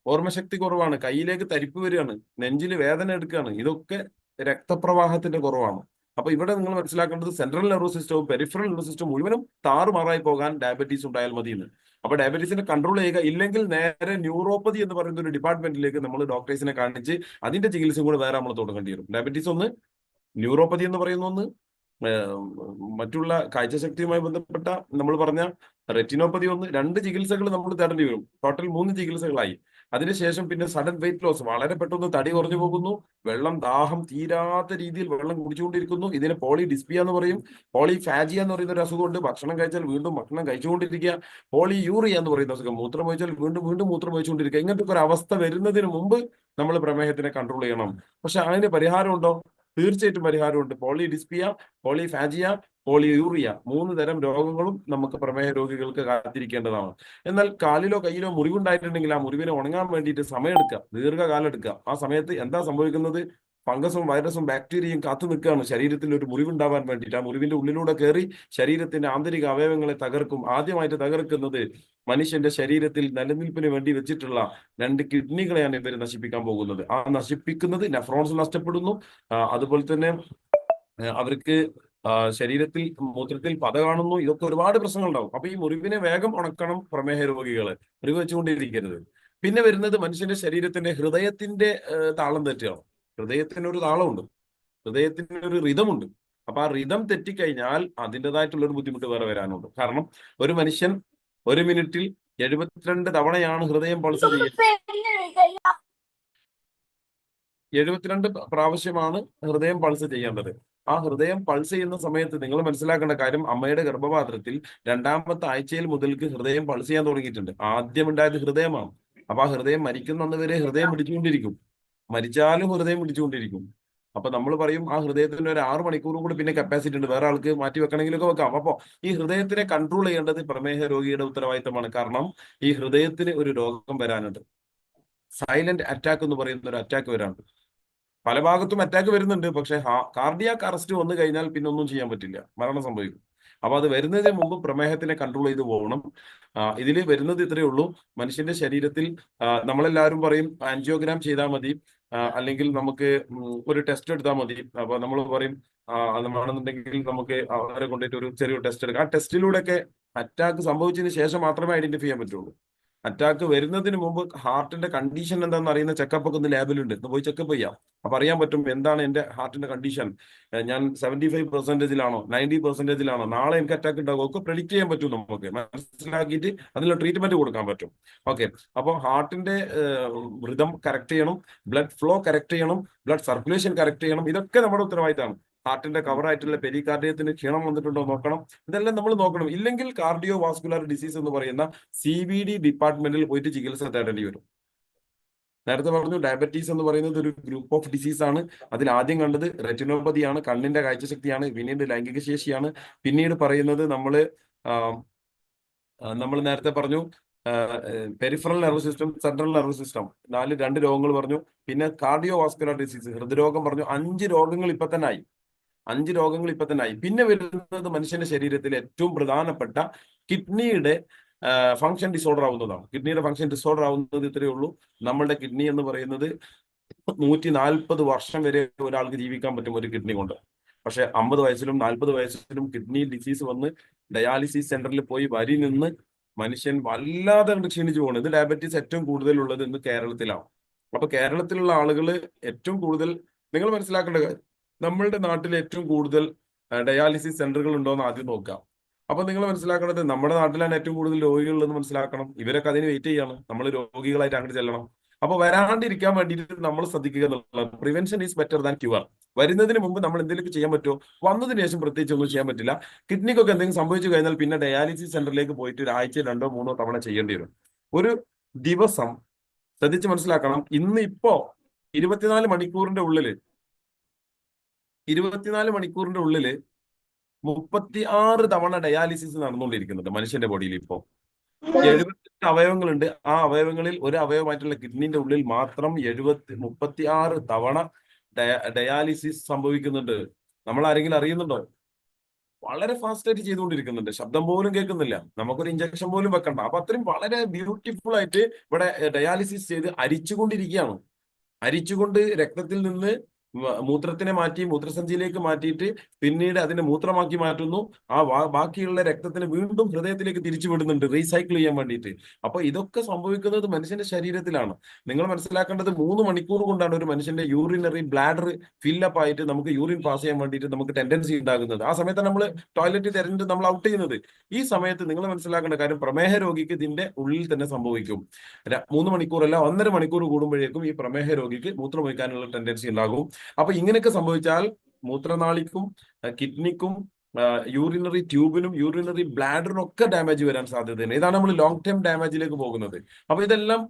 ഓർമ്മശക്തി കുറവാണ്, കൈയിലേക്ക് തരിപ്പ് വരികയാണ്, നെഞ്ചിൽ വേദന എടുക്കുകയാണ്, ഇതൊക്കെ രക്തപ്രവാഹത്തിന്റെ കുറവാണ്. അപ്പൊ ഇവിടെ നിങ്ങൾ മനസ്സിലാക്കേണ്ടത് സെൻട്രൽ നെർവസ് സിസ്റ്റവും പെരിഫറൽ നെർവസ് സിസ്റ്റവും മുഴുവനും താറുമാറായി പോകാൻ ഡയബറ്റീസ് ഉണ്ടായാൽ മതി എന്ന്. അപ്പൊ ഡയബറ്റീസിനെ കൺട്രോൾ ചെയ്യുക. ഇല്ലെങ്കിൽ നേരെ ന്യൂറോപ്പതി എന്ന് പറയുന്ന ഒരു ഡിപ്പാർട്ട്മെന്റിലേക്ക് നമ്മൾ ഡോക്ടേഴ്സിനെ കാണിച്ച് അതിന്റെ ചികിത്സ കൂടെ വേറെ നമ്മൾ തുടങ്ങേണ്ടി വരും. ഡയബറ്റീസ് ഒന്ന്, ന്യൂറോപ്പതി എന്ന് പറയുന്ന ഒന്ന്, മറ്റുള്ള കാഴ്ചശക്തിയുമായി ബന്ധപ്പെട്ട നമ്മൾ പറഞ്ഞ റെറ്റിനോപ്പതി ഒന്ന്, 2 ചികിത്സകൾ നമ്മൾ തേടേണ്ടി വരും. ടോട്ടൽ 3 ചികിത്സകളായി. അതിനുശേഷം പിന്നെ സഡൻ വെയിറ്റ് ലോസ്, വളരെ പെട്ടെന്ന് തടി കുറഞ്ഞു പോകുന്നു, വെള്ളം ദാഹം തീരാത്ത രീതിയിൽ വെള്ളം കുടിച്ചുകൊണ്ടിരിക്കുന്നു. ഇതിനെ പോളിഡിസ്പിയ എന്ന് പറയും. പോളിഫാജിയ എന്ന് പറയുന്ന ഒരു അസുഖമുണ്ട്. ഭക്ഷണം കഴിച്ചാൽ വീണ്ടും ഭക്ഷണം കഴിച്ചുകൊണ്ടിരിക്കുക. പോളിയൂറിയ എന്ന് പറയുന്ന അസുഖം, മൂത്രം ഒഴിച്ചാൽ വീണ്ടും വീണ്ടും മൂത്രം ഒഴിച്ചുകൊണ്ടിരിക്കുക. ഇങ്ങനത്തെ ഒരു അവസ്ഥ വരുന്നതിന് മുമ്പ് നമ്മൾ പ്രമേഹത്തിനെ കൺട്രോൾ ചെയ്യണം. പക്ഷെ അതിന് പരിഹാരമുണ്ടോ? തീർച്ചയായിട്ടും പരിഹാരമുണ്ട്. പോളിഡിസ്പിയ, പോളിഫാജിയ, പോളിയൂറിയ, 3 തരം രോഗങ്ങളും നമുക്ക് പ്രമേഹ രോഗികൾക്ക് കാത്തിരിക്കേണ്ടതാണ്. എന്നാൽ കാലിലോ കയ്യിലോ മുറിവുണ്ടായിട്ടുണ്ടെങ്കിൽ ആ മുറിവിനെ ഉണങ്ങാൻ വേണ്ടിയിട്ട് സമയമെടുക്കുക, ദീർഘകാലം എടുക്കുക. ആ സമയത്ത് എന്താ സംഭവിക്കുന്നത്? ഫംഗസും വൈറസും ബാക്ടീരിയയും കാത്തു നിൽക്കുകയാണ് ശരീരത്തിൽ ഒരു മുറിവുണ്ടാവാൻ വേണ്ടിയിട്ട്. ആ മുറിവിന്റെ ഉള്ളിലൂടെ കയറി ശരീരത്തിന്റെ ആന്തരിക അവയവങ്ങളെ തകർക്കും. ആദ്യമായിട്ട് തകർക്കുന്നത് മനുഷ്യന്റെ ശരീരത്തിൽ നിലനിൽപ്പിന് വേണ്ടി വെച്ചിട്ടുള്ള 2 കിഡ്നികളെയാണ് ഇവർ നശിപ്പിക്കാൻ പോകുന്നത്. ആ നശിപ്പിക്കുന്നത് നെഫ്രോൺസ് നഷ്ടപ്പെടുന്നു. അതുപോലെ തന്നെ അവർക്ക് ശരീരത്തിൽ മൂത്രത്തിൽ പത കാണുന്നു. ഇതൊക്കെ ഒരുപാട് പ്രശ്നങ്ങൾ ഉണ്ടാവും. അപ്പൊ ഈ മുറിവിനെ വേഗം ഉണക്കണം പ്രമേഹ രോഗികളെ, മുറിവ് വെച്ചുകൊണ്ടിരിക്കരുത്. പിന്നെ വരുന്നത് മനുഷ്യന്റെ ശരീരത്തിന്റെ ഹൃദയത്തിന്റെ താളം തെറ്റുകയാണ്. ഹൃദയത്തിനൊരു താളമുണ്ട്, ഹൃദയത്തിനൊരു റിതമുണ്ട്. അപ്പൊ ആ റിതം തെറ്റിക്കഴിഞ്ഞാൽ അതിൻ്റെതായിട്ടുള്ളൊരു ബുദ്ധിമുട്ട് വേറെ വരാനുണ്ട്. കാരണം ഒരു മനുഷ്യൻ 1 മിനിറ്റിൽ 72 തവണയാണ് ഹൃദയം പൾസ് ചെയ്യുന്നത്. 72 പ്രാവശ്യമാണ് ഹൃദയം പൾസ് ചെയ്യേണ്ടത്. ആ ഹൃദയം പൾസ് ചെയ്യുന്ന സമയത്ത് നിങ്ങൾ മനസ്സിലാക്കേണ്ട കാര്യം, അമ്മയുടെ ഗർഭപാത്രത്തിൽ 2ാമത്തെ ആഴ്ചയിൽ മുതൽക്ക് ഹൃദയം പൾസ് ചെയ്യാൻ തുടങ്ങിയിട്ടുണ്ട്. ആദ്യം ഉണ്ടായത് ഹൃദയമാണ്. അപ്പൊ ആ ഹൃദയം മരിക്കുന്നന്ന് വരെ ഹൃദയം പിടിച്ചുകൊണ്ടിരിക്കും, മരിച്ചാലും ഹൃദയം പിടിച്ചുകൊണ്ടിരിക്കും. അപ്പൊ നമ്മൾ പറയും ആ ഹൃദയത്തിന് ഒരു 6 മണിക്കൂറും കൂടി പിന്നെ കപ്പാസിറ്റി ഉണ്ട്, വേറെ ആൾക്ക് മാറ്റി വെക്കണമെങ്കിലൊക്കെ വെക്കാം. അപ്പൊ ഈ ഹൃദയത്തിനെ കൺട്രോൾ ചെയ്യേണ്ടത് പ്രമേഹ രോഗിയുടെ ഉത്തരവാദിത്തമാണ്. കാരണം ഈ ഹൃദയത്തിന് ഒരു രോഗം വരാനുണ്ട്, സൈലന്റ് അറ്റാക്ക് എന്ന് പറയുന്ന ഒരു അറ്റാക്ക് വരാനുണ്ട്. പല ഭാഗത്തും അറ്റാക്ക് വരുന്നുണ്ട്. പക്ഷെ കാർഡിയാക് അറസ്റ്റ് വന്നു കഴിഞ്ഞാൽ പിന്നെ ഒന്നും ചെയ്യാൻ പറ്റില്ല, മരണം സംഭവിക്കും. അപ്പൊ അത് വരുന്നതിന് മുമ്പ് പ്രമേഹത്തിനെ കൺട്രോൾ ചെയ്ത് പോകണം. ഇതിൽ വരുന്നത് ഇത്രയേ ഉള്ളൂ. മനുഷ്യന്റെ ശരീരത്തിൽ നമ്മളെല്ലാവരും പറയും ആൻജിയോഗ്രാം ചെയ്താൽ മതി, അല്ലെങ്കിൽ നമുക്ക് ഒരു ടെസ്റ്റ് എടുത്താൽ മതി. അപ്പൊ നമ്മൾ പറയും അത് വേണമെന്നുണ്ടെങ്കിൽ നമുക്ക് അവരെ കൊണ്ടിട്ട് ഒരു ചെറിയ ടെസ്റ്റ് എടുക്കാം. ആ ടെസ്റ്റിലൂടെയൊക്കെ അറ്റാക്ക് സംഭവിച്ചതിന് ശേഷം മാത്രമേ ഐഡന്റിഫൈ ചെയ്യാൻ പറ്റുള്ളൂ. അറ്റാക്ക് വരുന്നതിന് മുമ്പ് ഹാർട്ടിന്റെ കണ്ടീഷൻ എന്താണെന്ന് അറിയുന്ന ചെക്കപ്പ് ഒക്കെ ഒന്ന് ലാബിലുണ്ട്, ഒന്ന് പോയി ചെക്കപ്പ് ചെയ്യാം. അപ്പൊ അറിയാൻ പറ്റും എന്താണ് എന്റെ ഹാർട്ടിന്റെ കണ്ടീഷൻ, ഞാൻ 75%-ലാണോ 90%-ലാണോ, നാളെ എനിക്ക് അറ്റാക്ക് ഉണ്ടാകും ഒക്കെ പ്രെഡിക്റ്റ് ചെയ്യാൻ പറ്റും. നമുക്ക് മനസ്സിലാക്കിയിട്ട് അതിനുള്ള ട്രീറ്റ്മെന്റ് കൊടുക്കാൻ പറ്റും. ഓക്കെ, അപ്പോൾ ഹാർട്ടിന്റെ റിതം കറക്റ്റ് ചെയ്യണം, ബ്ലഡ് ഫ്ലോ കറക്റ്റ് ചെയ്യണം, ബ്ലഡ് സർക്കുലേഷൻ കറക്റ്റ് ചെയ്യണം. ഇതൊക്കെ നമ്മുടെ ഉത്തരവാദിത്തമാണ്. ഹാർട്ടിന്റെ കവറായിട്ടുള്ള പെരികാർഡിയത്തിന് ക്ഷീണം വന്നിട്ടുണ്ടോ നോക്കണം. ഇതെല്ലാം നമ്മൾ നോക്കണം. ഇല്ലെങ്കിൽ കാർഡിയോ വാസ്കുലർ ഡിസീസ് എന്ന് പറയുന്ന CVD ഡിപ്പാർട്ട്മെന്റിൽ പോയിട്ട് ചികിത്സ തേടേണ്ടി വരും. നേരത്തെ പറഞ്ഞു ഡയബറ്റീസ് എന്ന് പറയുന്നത് ഒരു ഗ്രൂപ്പ് ഓഫ് ഡിസീസ് ആണ്. അതിൽ ആദ്യം കണ്ടത് റെറ്റിനോപ്പതിയാണ്, കണ്ണിന്റെ കാഴ്ചശക്തിയാണ്, പിന്നീട് ലൈംഗിക ശേഷിയാണ്, പിന്നീട് പറയുന്നത് നമ്മൾ നേരത്തെ പറഞ്ഞു peripheral nervous system, central nervous system, 2 രോഗങ്ങൾ പറഞ്ഞു. പിന്നെ കാർഡിയോ വാസ്കുലർ ഡിസീസ്, ഹൃദ്രോഗം പറഞ്ഞു. 5 രോഗങ്ങൾ ഇപ്പൊ തന്നെ ആയി. പിന്നെ വരുന്നത് മനുഷ്യന്റെ ശരീരത്തിൽ ഏറ്റവും പ്രധാനപ്പെട്ട കിഡ്നിയുടെ ഫംഗ്ഷൻ ഡിസോർഡർ ആവുന്നതാണ്. കിഡ്നിയുടെ ഫംഗ്ഷൻ ഡിസോർഡർ ആവുന്നത് ഇത്രയേ ഉള്ളൂ. നമ്മളുടെ കിഡ്നി എന്ന് പറയുന്നത് 140 വർഷം വരെ ഒരാൾക്ക് ജീവിക്കാൻ പറ്റും ഒരു കിഡ്നി കൊണ്ട്. പക്ഷെ 50 വയസ്സിലും 40 വയസ്സിലും കിഡ്നി ഡിസീസ് വന്ന് ഡയാലിസിസ് സെന്ററിൽ പോയി വരി നിന്ന് മനുഷ്യൻ വല്ലാതെ ക്ഷീണിച്ചു പോകുന്നത്. ഇത് ഡയബറ്റീസ് ഏറ്റവും കൂടുതലുള്ളത് ഇന്ന് കേരളത്തിലാണ്. അപ്പൊ കേരളത്തിലുള്ള ആളുകൾ ഏറ്റവും കൂടുതൽ, നിങ്ങൾ മനസ്സിലാക്കേണ്ട കാര്യം, നമ്മളുടെ നാട്ടിൽ ഏറ്റവും കൂടുതൽ ഡയാലിസിസ് സെന്ററുകൾ ഉണ്ടോയെന്ന് ആദ്യം നോക്കാം. അപ്പൊ നിങ്ങൾ മനസ്സിലാക്കേണ്ടത് നമ്മുടെ നാട്ടിലാണ് ഏറ്റവും കൂടുതൽ രോഗികളുള്ളതെന്ന് മനസ്സിലാക്കണം. ഇവരൊക്കെ അതിന് വെയിറ്റ് ചെയ്യാണ്, നമ്മൾ രോഗികളായിട്ട് അങ്ങോട്ട് ചെല്ലണം. അപ്പൊ വരാണ്ടിരിക്കാൻ വേണ്ടിയിട്ട് നമ്മൾ ശ്രദ്ധിക്കുക എന്നുള്ളത്. Prevention is better than cure. വരുന്നതിന് മുമ്പ് നമ്മൾ എന്തെങ്കിലും ചെയ്യാൻ പറ്റുമോ? വന്നതിന് ശേഷം പ്രത്യേകിച്ച് ഒന്നും ചെയ്യാൻ പറ്റില്ല. കിഡ്നിക്കൊക്കെ എന്തെങ്കിലും സംഭവിച്ചു കഴിഞ്ഞാൽ പിന്നെ ഡയാലിസിസ് സെന്ററിലേക്ക് പോയിട്ട് ഒരാഴ്ച 2-3 തവണ ചെയ്യേണ്ടി വരും. ഒരു ദിവസം ശ്രദ്ധിച്ച് മനസ്സിലാക്കണം. ഇന്ന് ഇപ്പോ 24 മണിക്കൂറിന്റെ ഉള്ളില് 36 തവണ ഡയാലിസിസ് നടന്നുകൊണ്ടിരിക്കുന്നുണ്ട് മനുഷ്യന്റെ ബോഡിയിൽ. ഇപ്പോ 78 അവയവങ്ങളുണ്ട്. ആ അവയവങ്ങളിൽ ഒരു അവയവമായിട്ടുള്ള കിഡ്നിന്റെ ഉള്ളിൽ മാത്രം 36 തവണ ഡയാലിസിസ് സംഭവിക്കുന്നുണ്ട്. നമ്മൾ ആരെങ്കിലും അറിയുന്നുണ്ടോ? വളരെ ഫാസ്റ്റ് ആയിട്ട് ചെയ്തുകൊണ്ടിരിക്കുന്നുണ്ട്. ശബ്ദം പോലും കേൾക്കുന്നില്ല, നമുക്കൊരു ഇഞ്ചക്ഷൻ പോലും വെക്കണ്ട. അപ്പൊ അത്രയും വളരെ ബ്യൂട്ടിഫുൾ ആയിട്ട് ഇവിടെ ഡയാലിസിസ് ചെയ്ത് അരിച്ചുകൊണ്ട് രക്തത്തിൽ നിന്ന് മൂത്രത്തിനെ മാറ്റി മൂത്രസഞ്ചിയിലേക്ക് മാറ്റിയിട്ട് പിന്നീട് അതിനെ മൂത്രമാക്കി മാറ്റുന്നു. ബാക്കിയുള്ള രക്തത്തിന് വീണ്ടും ഹൃദയത്തിലേക്ക് തിരിച്ചു വിടുന്നുണ്ട് റീസൈക്കിൾ ചെയ്യാൻ വേണ്ടിയിട്ട്. അപ്പൊ ഇതൊക്കെ സംഭവിക്കുന്നത് മനുഷ്യന്റെ ശരീരത്തിലാണ്. നിങ്ങൾ മനസ്സിലാക്കേണ്ടത് 3 മണിക്കൂർ കൊണ്ടാണ് ഒരു മനുഷ്യന്റെ യൂറിനറി ബ്ലാഡർ ഫില്ലപ്പ് ആയിട്ട് നമുക്ക് യൂറിൻ പാസ് ചെയ്യാൻ വേണ്ടിയിട്ട് നമുക്ക് ടെൻഡൻസി ഉണ്ടാകുന്നത്. ആ സമയത്ത് നമ്മൾ ടോയ്ലറ്റ് തിരഞ്ഞിട്ട് നമ്മൾ ഔട്ട് ചെയ്യുന്നത്. ഈ സമയത്ത് നിങ്ങൾ മനസ്സിലാക്കേണ്ട കാര്യം, പ്രമേഹ രോഗിക്ക് ഇതിന്റെ ഉള്ളിൽ തന്നെ സംഭവിക്കും. 3 മണിക്കൂറല്ല 1.5 മണിക്കൂർ കൂടുമ്പോഴേക്കും ഈ പ്രമേഹ രോഗിക്ക് മൂത്രമൊഴിക്കാനുള്ള ടെൻഡൻസി ഉണ്ടാകും. അപ്പൊ ഇങ്ങനെയൊക്കെ സംഭവിച്ചാൽ മൂത്രനാളിക്കും കിഡ്നിക്കും യൂറിനറി ട്യൂബിനും യൂറിനറി ബ്ലാഡറിനും ഒക്കെ ഡാമേജ് വരാൻ സാധ്യതയുണ്ട്. ഇതാണ് നമ്മൾ ലോങ് ടേം ഡാമേജിലേക്ക് പോകുന്നത്. അപ്പൊ ഇതെല്ലാം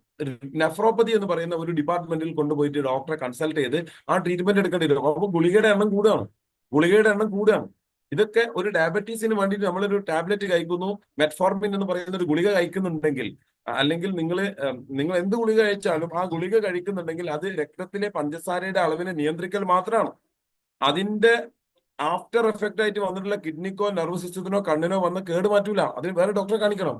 നെഫ്രോപ്പതി എന്ന് പറയുന്ന ഒരു ഡിപ്പാർട്ട്മെന്റിൽ കൊണ്ടുപോയിട്ട് ഡോക്ടറെ കൺസൾട്ട് ചെയ്ത് ആ ട്രീറ്റ്മെന്റ് എടുക്കേണ്ടി വരും. അപ്പൊ ഗുളികയുടെ എണ്ണം കൂടുകയാണ്. ഇതൊക്കെ ഒരു ഡയബറ്റീസിന് വേണ്ടിയിട്ട് നമ്മളൊരു ടാബ്ലറ്റ് കഴിക്കുന്നു, മെറ്റ്ഫോർമിൻ എന്ന് പറയുന്ന ഒരു ഗുളിക കഴിക്കുന്നുണ്ടെങ്കിൽ, അല്ലെങ്കിൽ നിങ്ങൾ എന്ത് ഗുളിക കഴിച്ചാലും ആ ഗുളിക കഴിക്കുന്നുണ്ടെങ്കിൽ അത് രക്തത്തിലെ പഞ്ചസാരയുടെ അളവിനെ നിയന്ത്രിക്കൽ മാത്രമാണ്. അതിന്റെ ആഫ്റ്റർ എഫക്റ്റ് ആയിട്ട് വന്നിട്ടുള്ള കിഡ്നിക്കോ നെർവസ് സിസ്റ്റത്തിനോ കണ്ണിനോ വന്ന് കേടുമാറ്റൂല. അതിന് വേറെ ഡോക്ടറെ കാണിക്കണം.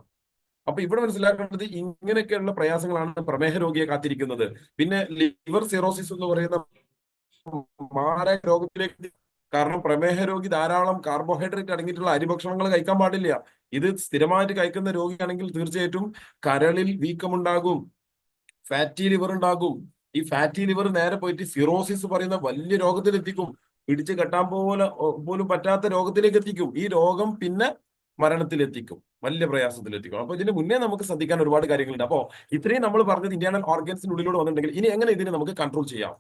അപ്പൊ ഇവിടെ മനസ്സിലാക്കേണ്ടത് ഇങ്ങനെയൊക്കെയുള്ള പ്രയാസങ്ങളാണ് പ്രമേഹ രോഗിയെ കാത്തിരിക്കുന്നത്. പിന്നെ ലിവർ സിറോസിസ് എന്ന് പറയുന്ന മാരക രോഗത്തിലേക്ക്, കാരണം പ്രമേഹ രോഗി ധാരാളം കാർബോഹൈഡ്രേറ്റ് അടങ്ങിയിട്ടുള്ള അരിഭക്ഷണങ്ങൾ കഴിക്കാൻ പാടില്ല. ഇത് സ്ഥിരമായിട്ട് കഴിക്കുന്ന രോഗിയാണെങ്കിൽ തീർച്ചയായിട്ടും കരളിൽ വീക്കമുണ്ടാകും, ഫാറ്റി ലിവർ ഉണ്ടാകും. ഈ ഫാറ്റി ലിവർ നേരെ പോയിട്ട് സിറോസിസ് പറയുന്ന വലിയ രോഗത്തിലെത്തിക്കും. പിടിച്ചു കെട്ടാൻ പോലും പറ്റാത്ത രോഗത്തിലേക്ക് എത്തിക്കും. ഈ രോഗം പിന്നെ മരണത്തിലെത്തിക്കും, വലിയ പ്രയാസത്തിലെത്തിക്കും. അപ്പൊ ഇതിന് മുന്നേ നമുക്ക് ശ്രദ്ധിക്കാൻ ഒരുപാട് കാര്യങ്ങളുണ്ട്. അപ്പോ ഇത്രയും നമ്മൾ പറഞ്ഞത് ഇന്റേണൽ ഓർഗൻസിനുള്ളിലൂടെ വന്നിട്ടുണ്ടെങ്കിൽ ഇനി എങ്ങനെ ഇതിനെ നമുക്ക് കൺട്രോൾ ചെയ്യാം,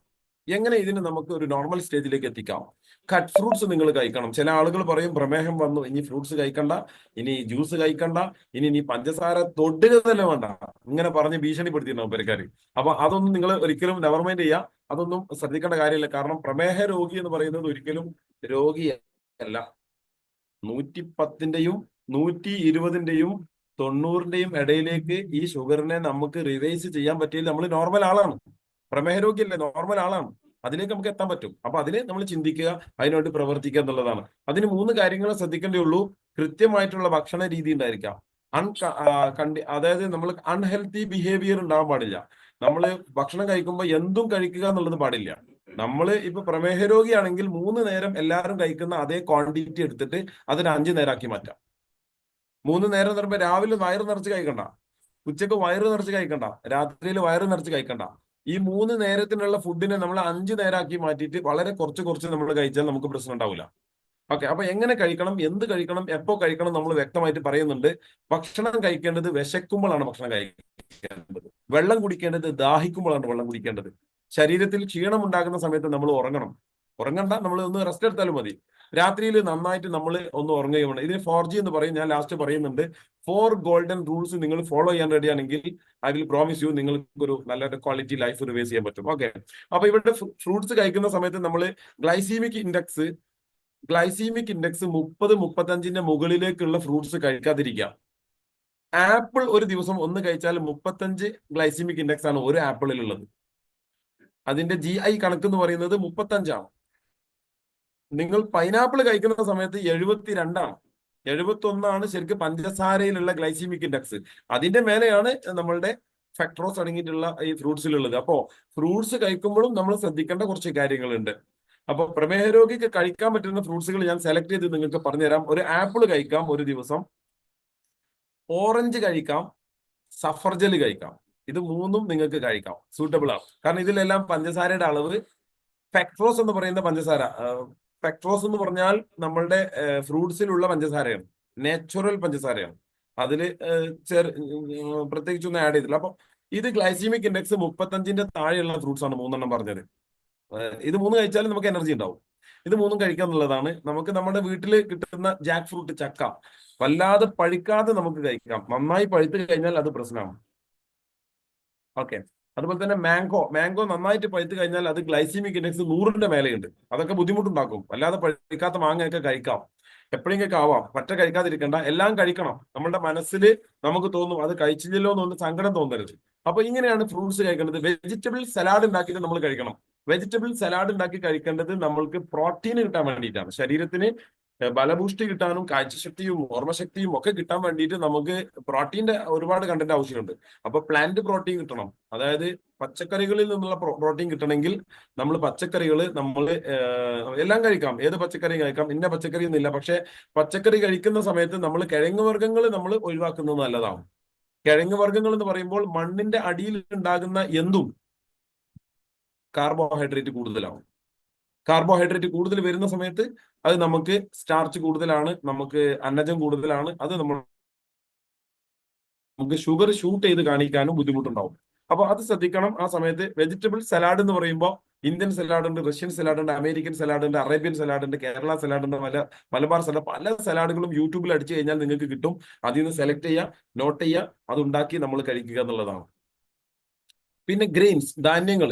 എങ്ങനെ ഇതിനെ നമുക്ക് ഒരു നോർമൽ സ്റ്റേജിലേക്ക് എത്തിക്കാം? കട്ട് ഫ്രൂട്ട്സ് നിങ്ങൾ കഴിക്കണം. ചില ആളുകൾ പറയും പ്രമേഹം വന്നു, ഇനി ഫ്രൂട്ട്സ് കഴിക്കണ്ട, ഇനി ജ്യൂസ് കഴിക്കണ്ട, ഇനി പഞ്ചസാര തൊടുക തന്നെ വേണ്ട, ഇങ്ങനെ പറഞ്ഞ് ഭീഷണിപ്പെടുത്തിയിട്ടുണ്ടാവും പെരക്കാർ. അപ്പൊ അതൊന്നും നിങ്ങൾ ഒരിക്കലും നെവർ മൈൻഡ് ചെയ്യുക. അതൊന്നും ശ്രദ്ധിക്കേണ്ട കാര്യമില്ല. കാരണം പ്രമേഹ രോഗി എന്ന് പറയുന്നത് ഒരിക്കലും രോഗിയല്ല. 110ന്റെയും 120ന്റെയും 90ന്റെയും ഇടയിലേക്ക് ഈ ഷുഗറിനെ നമുക്ക് റിവൈസ് ചെയ്യാൻ പറ്റിയില്ല, നമ്മൾ നോർമൽ ആളാണ്. പ്രമേഹ രോഗിയല്ലേ, നോർമൽ ആളാണ്. അതിലേക്ക് നമുക്ക് എത്താൻ പറ്റും. അപ്പൊ അതിനെ നമ്മൾ ചിന്തിക്കുക, അതിനുവേണ്ടി പ്രവർത്തിക്കുക എന്നുള്ളതാണ്. അതിന് 3 കാര്യങ്ങൾ ശ്രദ്ധിക്കേണ്ടേ ഉള്ളൂ. കൃത്യമായിട്ടുള്ള ഭക്ഷണ രീതി ഉണ്ടായിരിക്കാം. അതായത് നമ്മൾ അൺഹെൽത്തി ബിഹേവിയർ ഉണ്ടാവാൻ പാടില്ല. നമ്മൾ ഭക്ഷണം കഴിക്കുമ്പോൾ എന്തും കഴിക്കുക എന്നുള്ളത് പാടില്ല. നമ്മൾ ഇപ്പൊ പ്രമേഹ രോഗിയാണെങ്കിൽ 3 നേരം എല്ലാവരും കഴിക്കുന്ന അതേ ക്വാണ്ടിറ്റി എടുത്തിട്ട് അതിന് 5 നേരമാക്കി മാറ്റാം. 3 നേരം എന്ന് പറയുമ്പോൾ രാവിലെ വയറ് നിറച്ച് കഴിക്കണ്ട, ഉച്ചക്ക് വയറ് നിറച്ച് കഴിക്കണ്ട, രാത്രിയിൽ വയറ് നിറച്ച് കഴിക്കണ്ട. ഈ 3 നേരത്തിനുള്ള ഫുഡിനെ നമ്മൾ 5 നേരമാക്കി മാറ്റിയിട്ട് വളരെ കുറച്ച് നമ്മൾ കഴിച്ചാൽ നമുക്ക് പ്രശ്നം ഉണ്ടാവില്ല. ഓക്കെ, അപ്പൊ എങ്ങനെ കഴിക്കണം, എന്ത് കഴിക്കണം, എപ്പോ കഴിക്കണം നമ്മൾ വ്യക്തമായിട്ട് പറയുന്നുണ്ട്. ഭക്ഷണം കഴിക്കേണ്ടത് വിശക്കുമ്പോഴാണ് ഭക്ഷണം കഴിക്കേണ്ടത്. വെള്ളം കുടിക്കേണ്ടത് ദാഹിക്കുമ്പോഴാണ് വെള്ളം കുടിക്കേണ്ടത്. ശരീരത്തിൽ ക്ഷീണം ഉണ്ടാകുന്ന സമയത്ത് നമ്മൾ ഉറങ്ങണം. ഉറങ്ങണ്ട, നമ്മൾ ഒന്ന് റെസ്റ്റ് എടുത്താലും മതി. രാത്രിയിൽ നന്നായിട്ട് നമ്മൾ ഒന്ന് ഉറങ്ങുകയാണ്. ഇതിന് 4G എന്ന് പറയും. ഞാൻ ലാസ്റ്റ് പറയുന്നുണ്ട്. 4 ഗോൾഡൻ റൂൾസ് നിങ്ങൾ ഫോളോ ചെയ്യാൻ റെഡി ആണെങ്കിൽ ഐ വിൽ പ്രോമിസ് യു നിങ്ങൾക്ക് ഒരു നല്ല ക്വാളിറ്റി ലൈഫ് റിവൈസ് ചെയ്യാൻ പറ്റും. ഓക്കെ, അപ്പൊ ഇവിടെ ഫ്രൂട്ട്സ് കഴിക്കുന്ന സമയത്ത് നമ്മൾ ഗ്ലൈസീമിക് ഇൻഡെക്സ് 30-35 മുകളിലേക്കുള്ള ഫ്രൂട്ട്സ് കഴിക്കാതിരിക്കാം. ആപ്പിൾ ഒരു ദിവസം ഒന്ന് കഴിച്ചാൽ 35 ഗ്ലൈസീമിക് ഇൻഡെക്സ് ആണ് ഒരു ആപ്പിളിൽ ഉള്ളത്. അതിന്റെ GI കണക്ക് എന്ന് പറയുന്നത് 35 ആണ്. നിങ്ങൾ പൈനാപ്പിൾ കഴിക്കുന്ന സമയത്ത് 72 ആണ്. 71 ശരിക്കും പഞ്ചസാരയിലുള്ള ഗ്ലൈസീമിക് ഇൻഡെക്സ്. അതിന്റെ മേലെയാണ് നമ്മളുടെ ഫാക്ടോസ് അടങ്ങിയിട്ടുള്ള ഈ ഫ്രൂട്ട്സിലുള്ളത്. അപ്പോ ഫ്രൂട്ട്സ് കഴിക്കുമ്പോഴും നമ്മൾ ശ്രദ്ധിക്കേണ്ട കുറച്ച് കാര്യങ്ങളുണ്ട്. അപ്പൊ പ്രമേഹ രോഗിക്ക് കഴിക്കാൻ പറ്റുന്ന ഫ്രൂട്ട്സുകൾ ഞാൻ സെലക്ട് ചെയ്ത് നിങ്ങൾക്ക് പറഞ്ഞുതരാം. ഒരു ആപ്പിൾ കഴിക്കാം ഒരു ദിവസം, ഓറഞ്ച് കഴിക്കാം, സഫർജൽ കഴിക്കാം. ഇത് 3 നിങ്ങൾക്ക് കഴിക്കാം, സൂട്ടബിൾ ആണ്. കാരണം ഇതിലെല്ലാം പഞ്ചസാരയുടെ അളവ് ഫാക്ടോസ് എന്ന് പറയുന്ന പഞ്ചസാര, ഫാക്ടോസ് എന്ന് പറഞ്ഞാൽ നമ്മളുടെ ഫ്രൂട്ട്സിലുള്ള പഞ്ചസാരയാണ്, നാച്ചുറൽ പഞ്ചസാരയാണ്. അതിൽ പ്രത്യേകിച്ചൊന്നും ആഡ് ചെയ്തില്ല. അപ്പൊ ഇത് ഗ്ലൈസീമിക് ഇൻഡെക്സ് 35 താഴെയുള്ള ഫ്രൂട്ട്സ് ആണ് 3 പറഞ്ഞത്. ഇത് 3 കഴിച്ചാലും നമുക്ക് എനർജി ഉണ്ടാവും. ഇത് 3 കഴിക്കുക എന്നുള്ളതാണ്. നമുക്ക് നമ്മുടെ വീട്ടിൽ കിട്ടുന്ന ജാക്ക് ഫ്രൂട്ട്, ചക്ക വല്ലാതെ പഴുക്കാതെ നമുക്ക് കഴിക്കാം. നന്നായി പഴുത്ത് കഴിഞ്ഞാൽ അത് പ്രശ്നമാണ്. ഓക്കെ, അതുപോലെ തന്നെ മാംഗോ നന്നായിട്ട് പഴുത്ത് കഴിഞ്ഞാൽ അത് ഗ്ലൈസീമിക് ഇൻഡെക്സ് 100ന്റെ മേലെയുണ്ട്. അതൊക്കെ ബുദ്ധിമുട്ടുണ്ടാക്കും. വല്ലാതെ പഴുക്കാത്ത മാങ്ങയൊക്കെ കഴിക്കാം, എപ്പോഴെങ്കിലും ആവാം. പറ്റ കഴിക്കാതിരിക്കണ്ട, എല്ലാം കഴിക്കണം. നമ്മുടെ മനസ്സിൽ നമുക്ക് തോന്നും അത് കഴിച്ചില്ലല്ലോ എന്നൊന്ന് സങ്കടം തോന്നരുത്. അപ്പൊ ഇങ്ങനെയാണ് ഫ്രൂട്ട്സ് കഴിക്കേണ്ടത്. വെജിറ്റബിൾ സലാഡ് ഉണ്ടാക്കിയിട്ട് നമ്മൾ കഴിക്കണം. വെജിറ്റബിൾ സലാഡ് ഉണ്ടാക്കി കഴിക്കേണ്ടത് നമ്മൾക്ക് പ്രോട്ടീൻ കിട്ടാൻ വേണ്ടിയിട്ടാണ്. ശരീരത്തിന് ബലപുഷ്ടി കിട്ടാനും കാഴ്ചശക്തിയും ഓർമ്മശക്തിയും ഒക്കെ കിട്ടാൻ വേണ്ടിയിട്ട് നമുക്ക് പ്രോട്ടീന്റെ ഒരുപാട് കണ്ടന്റ് ആവശ്യമുണ്ട്. അപ്പൊ പ്ലാന്റ് പ്രോട്ടീൻ കിട്ടണം. അതായത് പച്ചക്കറികളിൽ നിന്നുള്ള പ്രോട്ടീൻ കിട്ടണമെങ്കിൽ നമ്മൾ പച്ചക്കറികൾ എല്ലാം കഴിക്കാം. ഏത് പച്ചക്കറി കഴിക്കാം, ഇന്ന പച്ചക്കറി എന്നില്ല. പക്ഷെ പച്ചക്കറി കഴിക്കുന്ന സമയത്ത് നമ്മൾ കിഴങ്ങ് വർഗ്ഗങ്ങൾ നമ്മൾ ഒഴിവാക്കുന്നത് നല്ലതാണ്. കിഴങ്ങ് വർഗ്ഗങ്ങൾ എന്ന് പറയുമ്പോൾ മണ്ണിന്റെ അടിയിൽ ഉണ്ടാകുന്ന എന്തും കാർബോഹൈഡ്രേറ്റ് കൂടുതലാവും. കാർബോഹൈഡ്രേറ്റ് കൂടുതൽ വരുന്ന സമയത്ത് അത് നമുക്ക് സ്റ്റാർച്ച് കൂടുതലാണ്, നമുക്ക് അന്നജം കൂടുതലാണ്. അത് നമുക്ക് ഷുഗർ ഷൂട്ട് ചെയ്ത് കാണിക്കാനും ബുദ്ധിമുട്ടുണ്ടാവും. അപ്പൊ അത് ശ്രദ്ധിക്കണം. ആ സമയത്ത് വെജിറ്റബിൾ സലാഡ് എന്ന് പറയുമ്പോൾ ഇന്ത്യൻ സലാഡ് ഉണ്ട്, റഷ്യൻ സലാഡ് ഉണ്ട്, അമേരിക്കൻ സലാഡ് ഉണ്ട്, അറേബ്യൻ സലാഡ് ഉണ്ട്, കേരള സലാഡ് ഉണ്ട്, മലബാർ സലാഡ്, പല സലാഡുകളും യൂട്യൂബിൽ അടിച്ചു കഴിഞ്ഞാൽ നിങ്ങൾക്ക് കിട്ടും. അതിൽ നിന്ന് സെലക്ട് ചെയ്യുക, നോട്ട് ചെയ്യുക, അതുണ്ടാക്കി നമ്മൾ കഴിക്കുക എന്നുള്ളതാണ്. പിന്നെ ഗ്രെയിൻസ്, ധാന്യങ്ങൾ,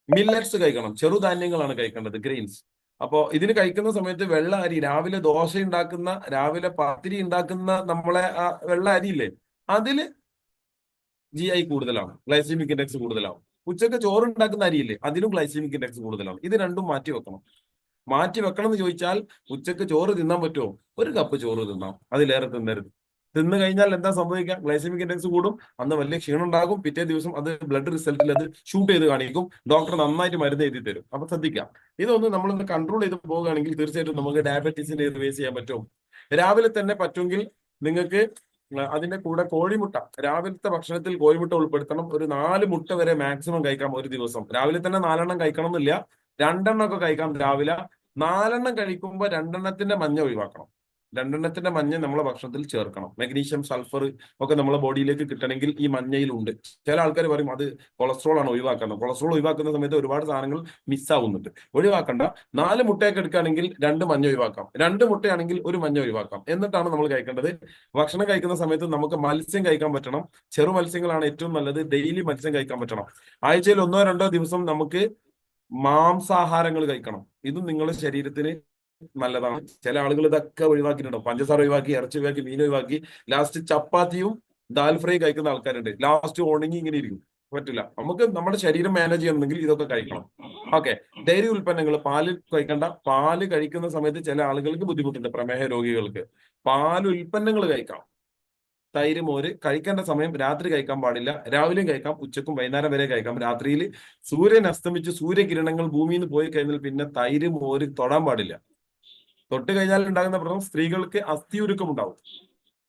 മില്ലറ്റ്സ് കഴിക്കണം. ചെറുധാന്യങ്ങളാണ് കഴിക്കേണ്ടത്, ഗ്രെയിൻസ്. അപ്പോ ഇതിന് കഴിക്കുന്ന സമയത്ത് വെള്ള അരി, രാവിലെ ദോശ ഉണ്ടാക്കുന്ന, രാവിലെ പത്തിരി ഉണ്ടാക്കുന്ന നമ്മളെ ആ വെള്ള അരിയില്ലേ, അതില് GI കൂടുതലാണ്, ഗ്ലൈസീമിക് ഇൻഡെക്സ് കൂടുതലാവും. ഉച്ചക്ക് ചോറ് ഉണ്ടാക്കുന്ന അരിയില്ലേ, അതിലും ഗ്ലൈസീമിക് ഇൻഡെക്സ് കൂടുതലാണ്. ഇത് രണ്ടും മാറ്റി വെക്കണം. മാറ്റി വെക്കണം എന്ന് ചോദിച്ചാൽ ഉച്ചക്ക് ചോറ് തിന്നാൻ പറ്റുമോ? ഒരു കപ്പ് ചോറ് തിന്നാം, അതിലേറെ തിന്നരുത്. തിന്നു കഴിഞ്ഞാൽ എന്താ സംഭവിക്കുക? ഗ്ലൈസമിക് ഇൻഡെക്സ് കൂടും, അന്ന് വലിയ ക്ഷീണം ഉണ്ടാകും. പിറ്റേ ദിവസം അത് ബ്ലഡ് റിസൾട്ടിൽ അത് ഷൂട്ട് ചെയ്ത് കാണിക്കും. ഡോക്ടർ നന്നായിട്ട് മരുന്ന് എഴുതി തരും. അപ്പൊ ശ്രദ്ധിക്കാം, ഇതൊന്ന് നമ്മളൊന്ന് കൺട്രോൾ ചെയ്ത് പോവുകയാണെങ്കിൽ തീർച്ചയായിട്ടും നമുക്ക് ഡയബറ്റീസിനെ റിവേഴ്സ് ചെയ്യാൻ പറ്റും. രാവിലെ തന്നെ പറ്റുമെങ്കിൽ നിങ്ങൾക്ക് അതിന്റെ കൂടെ കോഴിമുട്ട, രാവിലത്തെ ഭക്ഷണത്തിൽ കോഴിമുട്ട ഉൾപ്പെടുത്തണം. ഒരു 4 മുട്ട വരെ മാക്സിമം കഴിക്കാം ഒരു ദിവസം. രാവിലെ തന്നെ 4 എണ്ണം കഴിക്കണം എന്നില്ല, 2 എണ്ണം ഒക്കെ കഴിക്കാം രാവിലെ. 4 എണ്ണം കഴിക്കുമ്പോൾ 2 എണ്ണത്തിന്റെ മഞ്ഞ ഒഴിവാക്കണം. 2 എണ്ണത്തിന്റെ മഞ്ഞ നമ്മളെ ഭക്ഷണത്തിൽ ചേർക്കണം. മഗ്നീഷ്യം, സൾഫർ ഒക്കെ നമ്മളെ ബോഡിയിലേക്ക് കിട്ടണമെങ്കിൽ ഈ മഞ്ഞയിലുണ്ട്. ചില ആൾക്കാർ പറയും അത് കൊളസ്ട്രോൾ ആണ് ഒഴിവാക്കുന്നത്. കൊളസ്ട്രോൾ ഒഴിവാക്കുന്ന സമയത്ത് ഒരുപാട് സാധനങ്ങൾ മിസ്സാവുന്നുണ്ട്. ഒഴിവാക്കണ്ട. 4 മുട്ടയൊക്കെ എടുക്കുകയാണെങ്കിൽ 2 മഞ്ഞ ഒഴിവാക്കാം. 2 മുട്ടയാണെങ്കിൽ 1 മഞ്ഞ ഒഴിവാക്കാം. എന്നിട്ടാണ് നമ്മൾ കഴിക്കേണ്ടത്. ഭക്ഷണം കഴിക്കുന്ന സമയത്ത് നമുക്ക് മത്സ്യം കഴിക്കാൻ പറ്റണം. ചെറു മത്സ്യങ്ങളാണ് ഏറ്റവും നല്ലത്. ഡെയിലി മത്സ്യം കഴിക്കാൻ പറ്റണം. ആഴ്ചയിൽ 1-2 ദിവസം നമുക്ക് മാംസാഹാരങ്ങൾ കഴിക്കണം. ഇതും നിങ്ങളുടെ ശരീരത്തിന് നല്ലതാണ്. ചില ആളുകൾ ഇതൊക്കെ ഒഴിവാക്കിയിട്ടുണ്ടോ, പഞ്ചസാര ഒഴിവാക്കി, ഇറച്ചി ഒഴിവാക്കി, മീൻ ഒഴിവാക്കി, ലാസ്റ്റ് ചപ്പാത്തിയും ദാൽ ഫ്രൈ കഴിക്കുന്ന ആൾക്കാരുണ്ട്. ലാസ്റ്റ് ഉണങ്ങി ഇങ്ങനെ ഇരിക്കും. പറ്റില്ല. നമുക്ക് നമ്മുടെ ശരീരം മാനേജ് ചെയ്യണമെങ്കിൽ ഇതൊക്കെ കഴിക്കണം. ഓക്കെ. ഡയറി ഉൽപ്പന്നങ്ങൾ, പാല് കഴിക്കണ്ട. പാല് കഴിക്കുന്ന സമയത്ത് ചില ആളുകൾക്ക് ബുദ്ധിമുട്ടുണ്ട്, പ്രമേഹ രോഗികൾക്ക്. പാൽ ഉൽപ്പന്നങ്ങൾ കഴിക്കാം. തൈര്, മോര് കഴിക്കേണ്ട സമയം രാത്രി കഴിക്കാൻ പാടില്ല. രാവിലെയും കഴിക്കാം, ഉച്ചക്കും വൈകുന്നേരം വരെ കഴിക്കാം. രാത്രിയിൽ സൂര്യൻ അസ്തമിച്ച് സൂര്യകിരണങ്ങൾ ഭൂമിയിൽ നിന്ന് പോയി കഴിഞ്ഞാൽ പിന്നെ തൈര്, മോര് തൊടാൻ പാടില്ല. തൊട്ട് കഴിഞ്ഞാൽ ഉണ്ടാകുന്ന പ്രശ്നം സ്ത്രീകൾക്ക് അസ്ഥിയുരുക്കം ഉണ്ടാവും.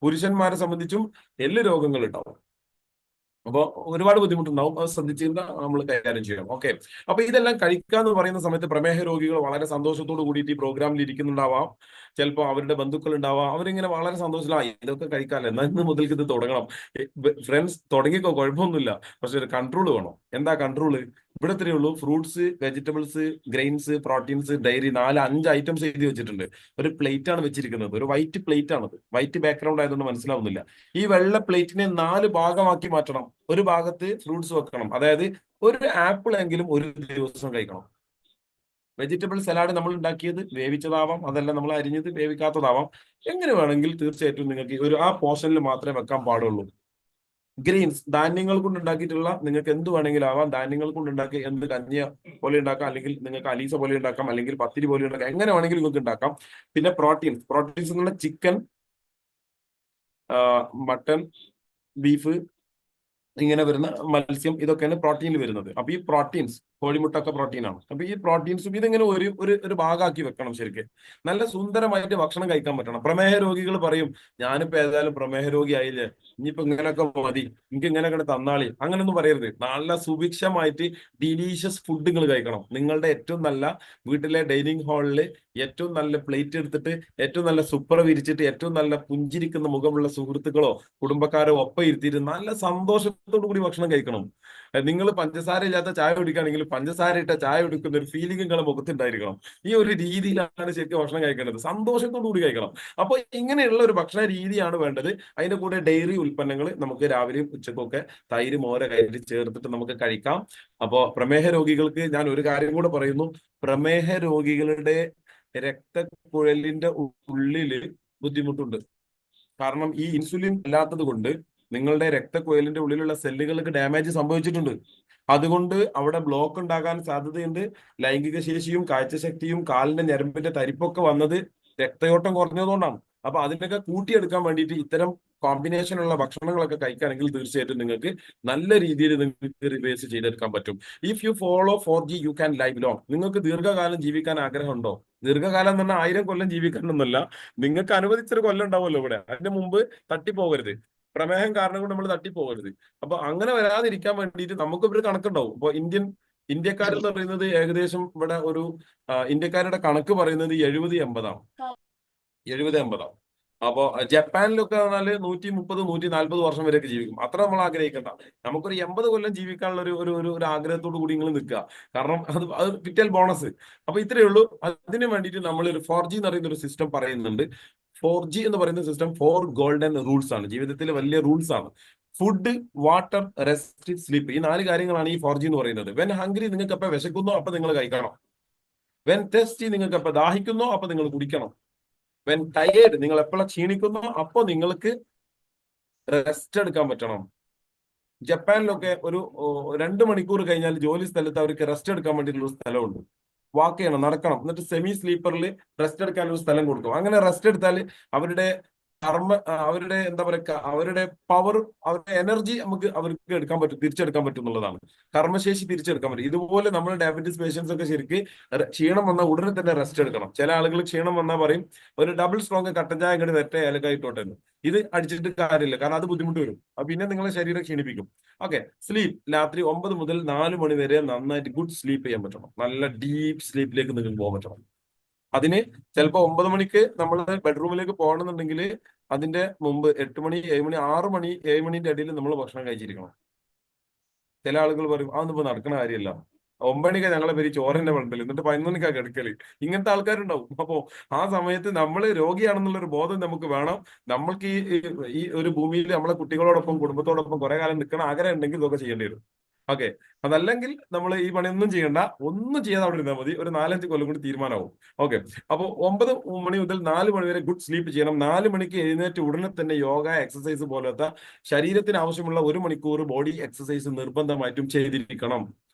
പുരുഷന്മാരെ സംബന്ധിച്ചും എല്ല് രോഗങ്ങൾ ഉണ്ടാവും. അപ്പോൾ ഒരുപാട് ബുദ്ധിമുട്ടുണ്ടാവും. അത് ശ്രദ്ധിച്ചിരുന്ന നമ്മൾ കൈകാര്യം ചെയ്യണം. ഓക്കെ. അപ്പൊ ഇതെല്ലാം കഴിക്കാന്ന് പറയുന്ന സമയത്ത് പ്രമേഹ രോഗികൾ വളരെ സന്തോഷത്തോട് കൂടിയിട്ട് ഈ പ്രോഗ്രാമിൽ ഇരിക്കുന്നുണ്ടാവാം. ചിലപ്പോൾ അവരുടെ ബന്ധുക്കൾ ഉണ്ടാവാം. അവരിങ്ങനെ വളരെ സന്തോഷത്തിലായി ഇതൊക്കെ കഴിക്കാമല്ലോ, എന്നാൽ ഇന്ന് മുതൽക്ക് ഇത് തുടങ്ങണം. ഫ്രണ്ട്സ്, തുടങ്ങിക്കോ, കുഴപ്പമൊന്നുമില്ല. പക്ഷെ ഒരു കൺട്രോൾ വേണം. എന്താ കൺട്രോള്? ഇവിടെ ഇത്രയേ ഉള്ളൂ. Fruits, vegetables, grains, proteins, dairy, 4-5 items എഴുതി വെച്ചിട്ടുണ്ട്. ഒരു പ്ലേറ്റ് ആണ് വെച്ചിരിക്കുന്നത്. ഒരു വൈറ്റ് പ്ലേറ്റ് ആണത്. വൈറ്റ് ബാക്ക്ഗ്രൗണ്ട് ആയതുകൊണ്ട് മനസ്സിലാവുന്നില്ല. ഈ വെള്ള പ്ലേറ്റിനെ 4 ഭാഗമാക്കി മാറ്റണം. ഒരു ഭാഗത്ത് ഫ്രൂട്ട്സ് വെക്കണം. അതായത് ഒരു ആപ്പിൾ എങ്കിലും ഒരു ദിവസം കഴിക്കണം. വെജിറ്റബിൾ സലാഡ് നമ്മൾ ഉണ്ടാക്കിയത് വേവിച്ചതാവാം, അതല്ല നമ്മൾ അരിഞ്ഞത് വേവിക്കാത്തതാവാം. എങ്ങനെ വേണമെങ്കിൽ തീർച്ചയായിട്ടും നിങ്ങൾക്ക് ആ പോർഷനിൽ മാത്രമേ വെക്കാൻ പാടുള്ളൂ. ഗ്രെയിൻസ്, ധാന്യങ്ങൾ കൊണ്ട് ഉണ്ടാക്കിയിട്ടുള്ള, നിങ്ങൾക്ക് എന്ത് വേണമെങ്കിലും ആവാം. ധാന്യങ്ങൾ കൊണ്ട് ഉണ്ടാക്കി എന്ത് കഞ്ഞിയ പോലെ ഉണ്ടാക്കാം, അല്ലെങ്കിൽ നിങ്ങൾക്ക് അലീസ പോലെ ഉണ്ടാക്കാം, അല്ലെങ്കിൽ പത്തിരി പോലെ ഉണ്ടാക്കാം. എങ്ങനെ വേണമെങ്കിലും നിങ്ങൾക്ക് ഉണ്ടാക്കാം. പിന്നെ പ്രോട്ടീൻസ് എന്ന് പറഞ്ഞാൽ ചിക്കൻ, മട്ടൺ, ബീഫ്, ഇങ്ങനെ വരുന്ന മത്സ്യം, ഇതൊക്കെയാണ് പ്രോട്ടീനിൽ വരുന്നത്. അപ്പൊ ഈ പ്രോട്ടീൻസ്, കോഴിമുട്ട ഒക്കെ പ്രോട്ടീനാണ്. അപ്പൊ ഈ പ്രോട്ടീൻസും ഇതിങ്ങനെ ഒരു ഭാഗമാക്കി വെക്കണം. ശരിക്കും നല്ല സുന്ദരമായിട്ട് ഭക്ഷണം കഴിക്കാൻ പറ്റണം. പ്രമേഹ രോഗികൾ പറയും, ഞാനിപ്പോ ഏതായാലും പ്രമേഹ രോഗി ആയില്ലേ, ഇനിയിപ്പോ ഇങ്ങനെയൊക്കെ മതി, എനിക്ക് ഇങ്ങനെയൊക്കെ തന്നാളി. അങ്ങനെയൊന്നും പറയരുത്. നല്ല സുഭിക്ഷമായിട്ട് ഡിലീഷ്യസ് ഫുഡുകൾ കഴിക്കണം. നിങ്ങളുടെ ഏറ്റവും നല്ല വീട്ടിലെ ഡൈനിങ് ഹാളിൽ ഏറ്റവും നല്ല പ്ലേറ്റ് എടുത്തിട്ട്, ഏറ്റവും നല്ല സുപ്പറ വിരിച്ചിട്ട്, ഏറ്റവും നല്ല പുഞ്ചിരിക്കുന്ന മുഖമുള്ള സുഹൃത്തുക്കളോ കുടുംബക്കാരോ ഒപ്പം ഇരുത്തിയിട്ട് നല്ല സന്തോഷത്തോടു കൂടി ഭക്ഷണം കഴിക്കണം. നിങ്ങൾ പഞ്ചസാര ഇല്ലാത്ത ചായ കുടിക്കുകയാണെങ്കിൽ പഞ്ചസാര ഇട്ട ചായ കുടിക്കുന്ന ഒരു ഫീലിംഗ് നിങ്ങളുടെ മുഖത്തുണ്ടായിരിക്കണം. ഈ ഒരു രീതിയിലാണ് ശരിക്കും ഭക്ഷണം കഴിക്കേണ്ടത്. സന്തോഷത്തോടു കൂടി കഴിക്കണം. അപ്പൊ ഇങ്ങനെയുള്ള ഒരു ഭക്ഷണ രീതിയാണ് വേണ്ടത്. അതിന്റെ കൂടെ ഡയറി ഉൽപ്പന്നങ്ങൾ നമുക്ക് രാവിലെയും ഉച്ചക്കൊക്കെ തൈര്, മോര കയ്യിൽ ചേർത്തിട്ട് നമുക്ക് കഴിക്കാം. അപ്പോ പ്രമേഹ രോഗികൾക്ക് ഞാൻ ഒരു കാര്യം കൂടെ പറയുന്നു. പ്രമേഹ രോഗികളുടെ രക്തക്കുഴലിന്റെ ഉള്ളില് ബുദ്ധിമുട്ടുണ്ട്. കാരണം ഈ ഇൻസുലിൻ ഇല്ലാത്തത് കൊണ്ട് നിങ്ങളുടെ രക്തക്കുഴലിന്റെ ഉള്ളിലുള്ള സെല്ലുകൾക്ക് ഡാമേജ് സംഭവിച്ചിട്ടുണ്ട്. അതുകൊണ്ട് അവിടെ ബ്ലോക്ക് ഉണ്ടാകാൻ സാധ്യതയുണ്ട്. ലൈംഗിക ശേഷിയും കാഴ്ചശക്തിയും കാലിന്റെ ഞരമ്പിന്റെ തരിപ്പൊക്കെ വന്നത് രക്തയോട്ടം കുറഞ്ഞതുകൊണ്ടാണ്. അപ്പൊ അതിനൊക്കെ കൂട്ടിയെടുക്കാൻ വേണ്ടിയിട്ട് ഇത്തരം കോമ്പിനേഷനുള്ള ഭക്ഷണങ്ങളൊക്കെ കഴിക്കുകയാണെങ്കിൽ തീർച്ചയായിട്ടും നിങ്ങൾക്ക് നല്ല രീതിയിൽ നിങ്ങൾക്ക് റിവേഴ്സ് ചെയ്തെടുക്കാൻ പറ്റും. If you follow 4G you can live long. നിങ്ങൾക്ക് ദീർഘകാലം ജീവിക്കാൻ ആഗ്രഹമുണ്ടോ? ദീർഘകാലം എന്ന് പറഞ്ഞാൽ 1000 കൊല്ലം ജീവിക്കാനൊന്നുമല്ല. നിങ്ങൾക്ക് അനുവദിച്ചൊരു കൊല്ലം ഉണ്ടാവുമല്ലോ ഇവിടെ. അതിന്റെ മുമ്പ് തട്ടിപ്പോകരുത്. പ്രമേഹം കാരണം കൊണ്ട് നമ്മൾ തട്ടിപ്പോകരുത്. അപ്പൊ അങ്ങനെ വരാതിരിക്കാൻ വേണ്ടിയിട്ട് നമുക്ക് ഒരു കണക്കുണ്ടാവും. ഇപ്പൊ ഇന്ത്യക്കാരെന്ന് പറയുന്നത് ഏകദേശം ഇവിടെ ഒരു ഇന്ത്യക്കാരുടെ കണക്ക് പറയുന്നത് 70-80 70-80. അപ്പോ ജപ്പാനിലൊക്കെ പറഞ്ഞാല് 130, 140 വർഷം വരെയൊക്കെ ജീവിക്കും. അത്ര നമ്മൾ ആഗ്രഹിക്കണ്ട. നമുക്കൊരു 80 കൊല്ലം ജീവിക്കാനുള്ള ഒരു ആഗ്രഹത്തോടു കൂടി നിങ്ങൾ നിൽക്കുക. കാരണം അത് കിട്ടിയാൽ ബോണസ്. അപ്പൊ ഇത്രയേ ഉള്ളൂ. അതിന് വേണ്ടിയിട്ട് നമ്മൾ ഒരു 4G എന്ന് പറയുന്ന ഒരു സിസ്റ്റം പറയുന്നുണ്ട്. 4G എന്ന് പറയുന്ന സിസ്റ്റം 4 ഗോൾഡൻ റൂൾസ് ആണ്. ജീവിതത്തിൽ വലിയ റൂൾസ് ആണ്. Food, water, rest, sleep. ഈ 4 കാര്യങ്ങളാണ് ഈ 4G എന്ന് പറയുന്നത്. വെൻ ഹംഗ്രി, നിങ്ങൾക്ക് എപ്പോൾ വിശക്കുന്നോ അപ്പൊ നിങ്ങൾ കഴിക്കണം. വെൻ തെസ്റ്റി, നിങ്ങൾക്ക് എപ്പോൾ ദാഹിക്കുന്നോ അപ്പൊ നിങ്ങൾ കുടിക്കണം. വെൻ ടയേർഡ്, നിങ്ങൾ എപ്പോഴാണ് ക്ഷീണിക്കുന്നോ അപ്പോൾ നിങ്ങൾക്ക് റെസ്റ്റ് എടുക്കാൻ പറ്റണം. ജപ്പാനിലൊക്കെ ഒരു 2 മണിക്കൂർ കഴിഞ്ഞാൽ ജോലി സ്ഥലത്ത് അവർക്ക് റെസ്റ്റ് എടുക്കാൻ വേണ്ടിയിട്ടുള്ള സ്ഥലമുണ്ട്. വാക്ക് ചെയ്യണം, നടക്കണം. എന്നിട്ട് സെമി സ്ലീപ്പറിൽ റെസ്റ്റ് എടുക്കാൻ ഒരു സ്ഥലം കൊടുക്കും. അങ്ങനെ റെസ്റ്റ് എടുത്താൽ അവരുടെ അവരുടെ എന്താ പറയുക, അവരുടെ പവർ, അവരുടെ എനർജി അവർക്ക് എടുക്കാൻ പറ്റും, തിരിച്ചെടുക്കാൻ പറ്റും എന്നുള്ളതാണ്. കർമ്മശേഷി തിരിച്ചെടുക്കാൻ പറ്റും. ഇതുപോലെ നമ്മൾ ഡയബറ്റീസ് പേഷ്യൻസ് ഒക്കെ ശരിക്ക് ക്ഷീണം വന്നാൽ ഉടനെ തന്നെ റെസ്റ്റ് എടുക്കണം. ചില ആളുകൾ ക്ഷീണം വന്നാൽ പറയും ഒരു ഡബിൾ സ്ട്രോങ് കട്ടൻ ചായ ഇങ്ങോട്ട് വരട്ടെ, ഏലക്കായിട്ടോട്ടെ. ഇത് അടിച്ചിട്ട് കാര്യമില്ല, കാരണം അത് ബുദ്ധിമുട്ട് വരും. പിന്നെ നിങ്ങളെ ശരീരം ക്ഷീണിപ്പിക്കും. ഓക്കെ. സ്ലീപ്പ്, രാത്രി 9 മുതൽ 4 മണി വരെ നന്നായിട്ട് ഗുഡ് സ്ലീപ്പ് ചെയ്യാൻ പറ്റണം. നല്ല ഡീപ്പ് സ്ലീപ്പിലേക്ക് നിങ്ങൾക്ക് പോകാൻ പറ്റണം. അതിന് ചിലപ്പോൾ 9 മണിക്ക് നമ്മൾ ബെഡ്റൂമിലേക്ക് പോകണമെന്നുണ്ടെങ്കിൽ അതിന്റെ മുമ്പ് 8 മണി, 7 മണി, 6 മണി, 7 മണിന്റെ ഇടയിൽ നമ്മൾ ഭക്ഷണം കഴിച്ചിരിക്കണം. ചില ആളുകൾ പറയും അതൊന്നും ഇപ്പൊ നടക്കുന്ന കാര്യമല്ല, 9 മണിക്ക് ഞങ്ങളെ പേര് ചോറിന്റെ വെള്ളത്തിൽ, എന്നിട്ട് 11 മണിക്കാണ് കിടക്കല്. ഇങ്ങനത്തെ ആൾക്കാരുണ്ടാവും. അപ്പോ ആ സമയത്ത് നമ്മൾ രോഗിയാണെന്നുള്ള ഒരു ബോധം നമുക്ക് വേണം. നമ്മൾക്ക് ഈ ഒരു ഭൂമിയിൽ നമ്മളെ കുട്ടികളോടൊപ്പം കുടുംബത്തോടൊപ്പം കുറെ കാലം നിൽക്കണം ആഗ്രഹം ഉണ്ടെങ്കിൽ ഇതൊക്കെ ചെയ്യേണ്ടി വരും. ഓക്കെ. അതല്ലെങ്കിൽ നമ്മൾ ഈ പണിയൊന്നും ചെയ്യണ്ട, ഒന്നും ചെയ്യാതെ അവിടെ ഇരുന്നാൽ മതി. ഒരു 4-5 കൊല്ലം കൂടി തീരുമാനമാവും. ഓക്കെ. അപ്പോൾ 9 മണി മുതൽ 4 മണി വരെ ഗുഡ് സ്ലീപ്പ് ചെയ്യണം. 4 മണിക്ക് എഴുന്നേറ്റ് ഉടനെ തന്നെ യോഗ, എക്സസൈസ് പോലത്തെ ശരീരത്തിന് ആവശ്യമുള്ള 1 മണിക്കൂർ ബോഡി എക്സസൈസ് നിർബന്ധമായിട്ടും ചെയ്തിരിക്കണം.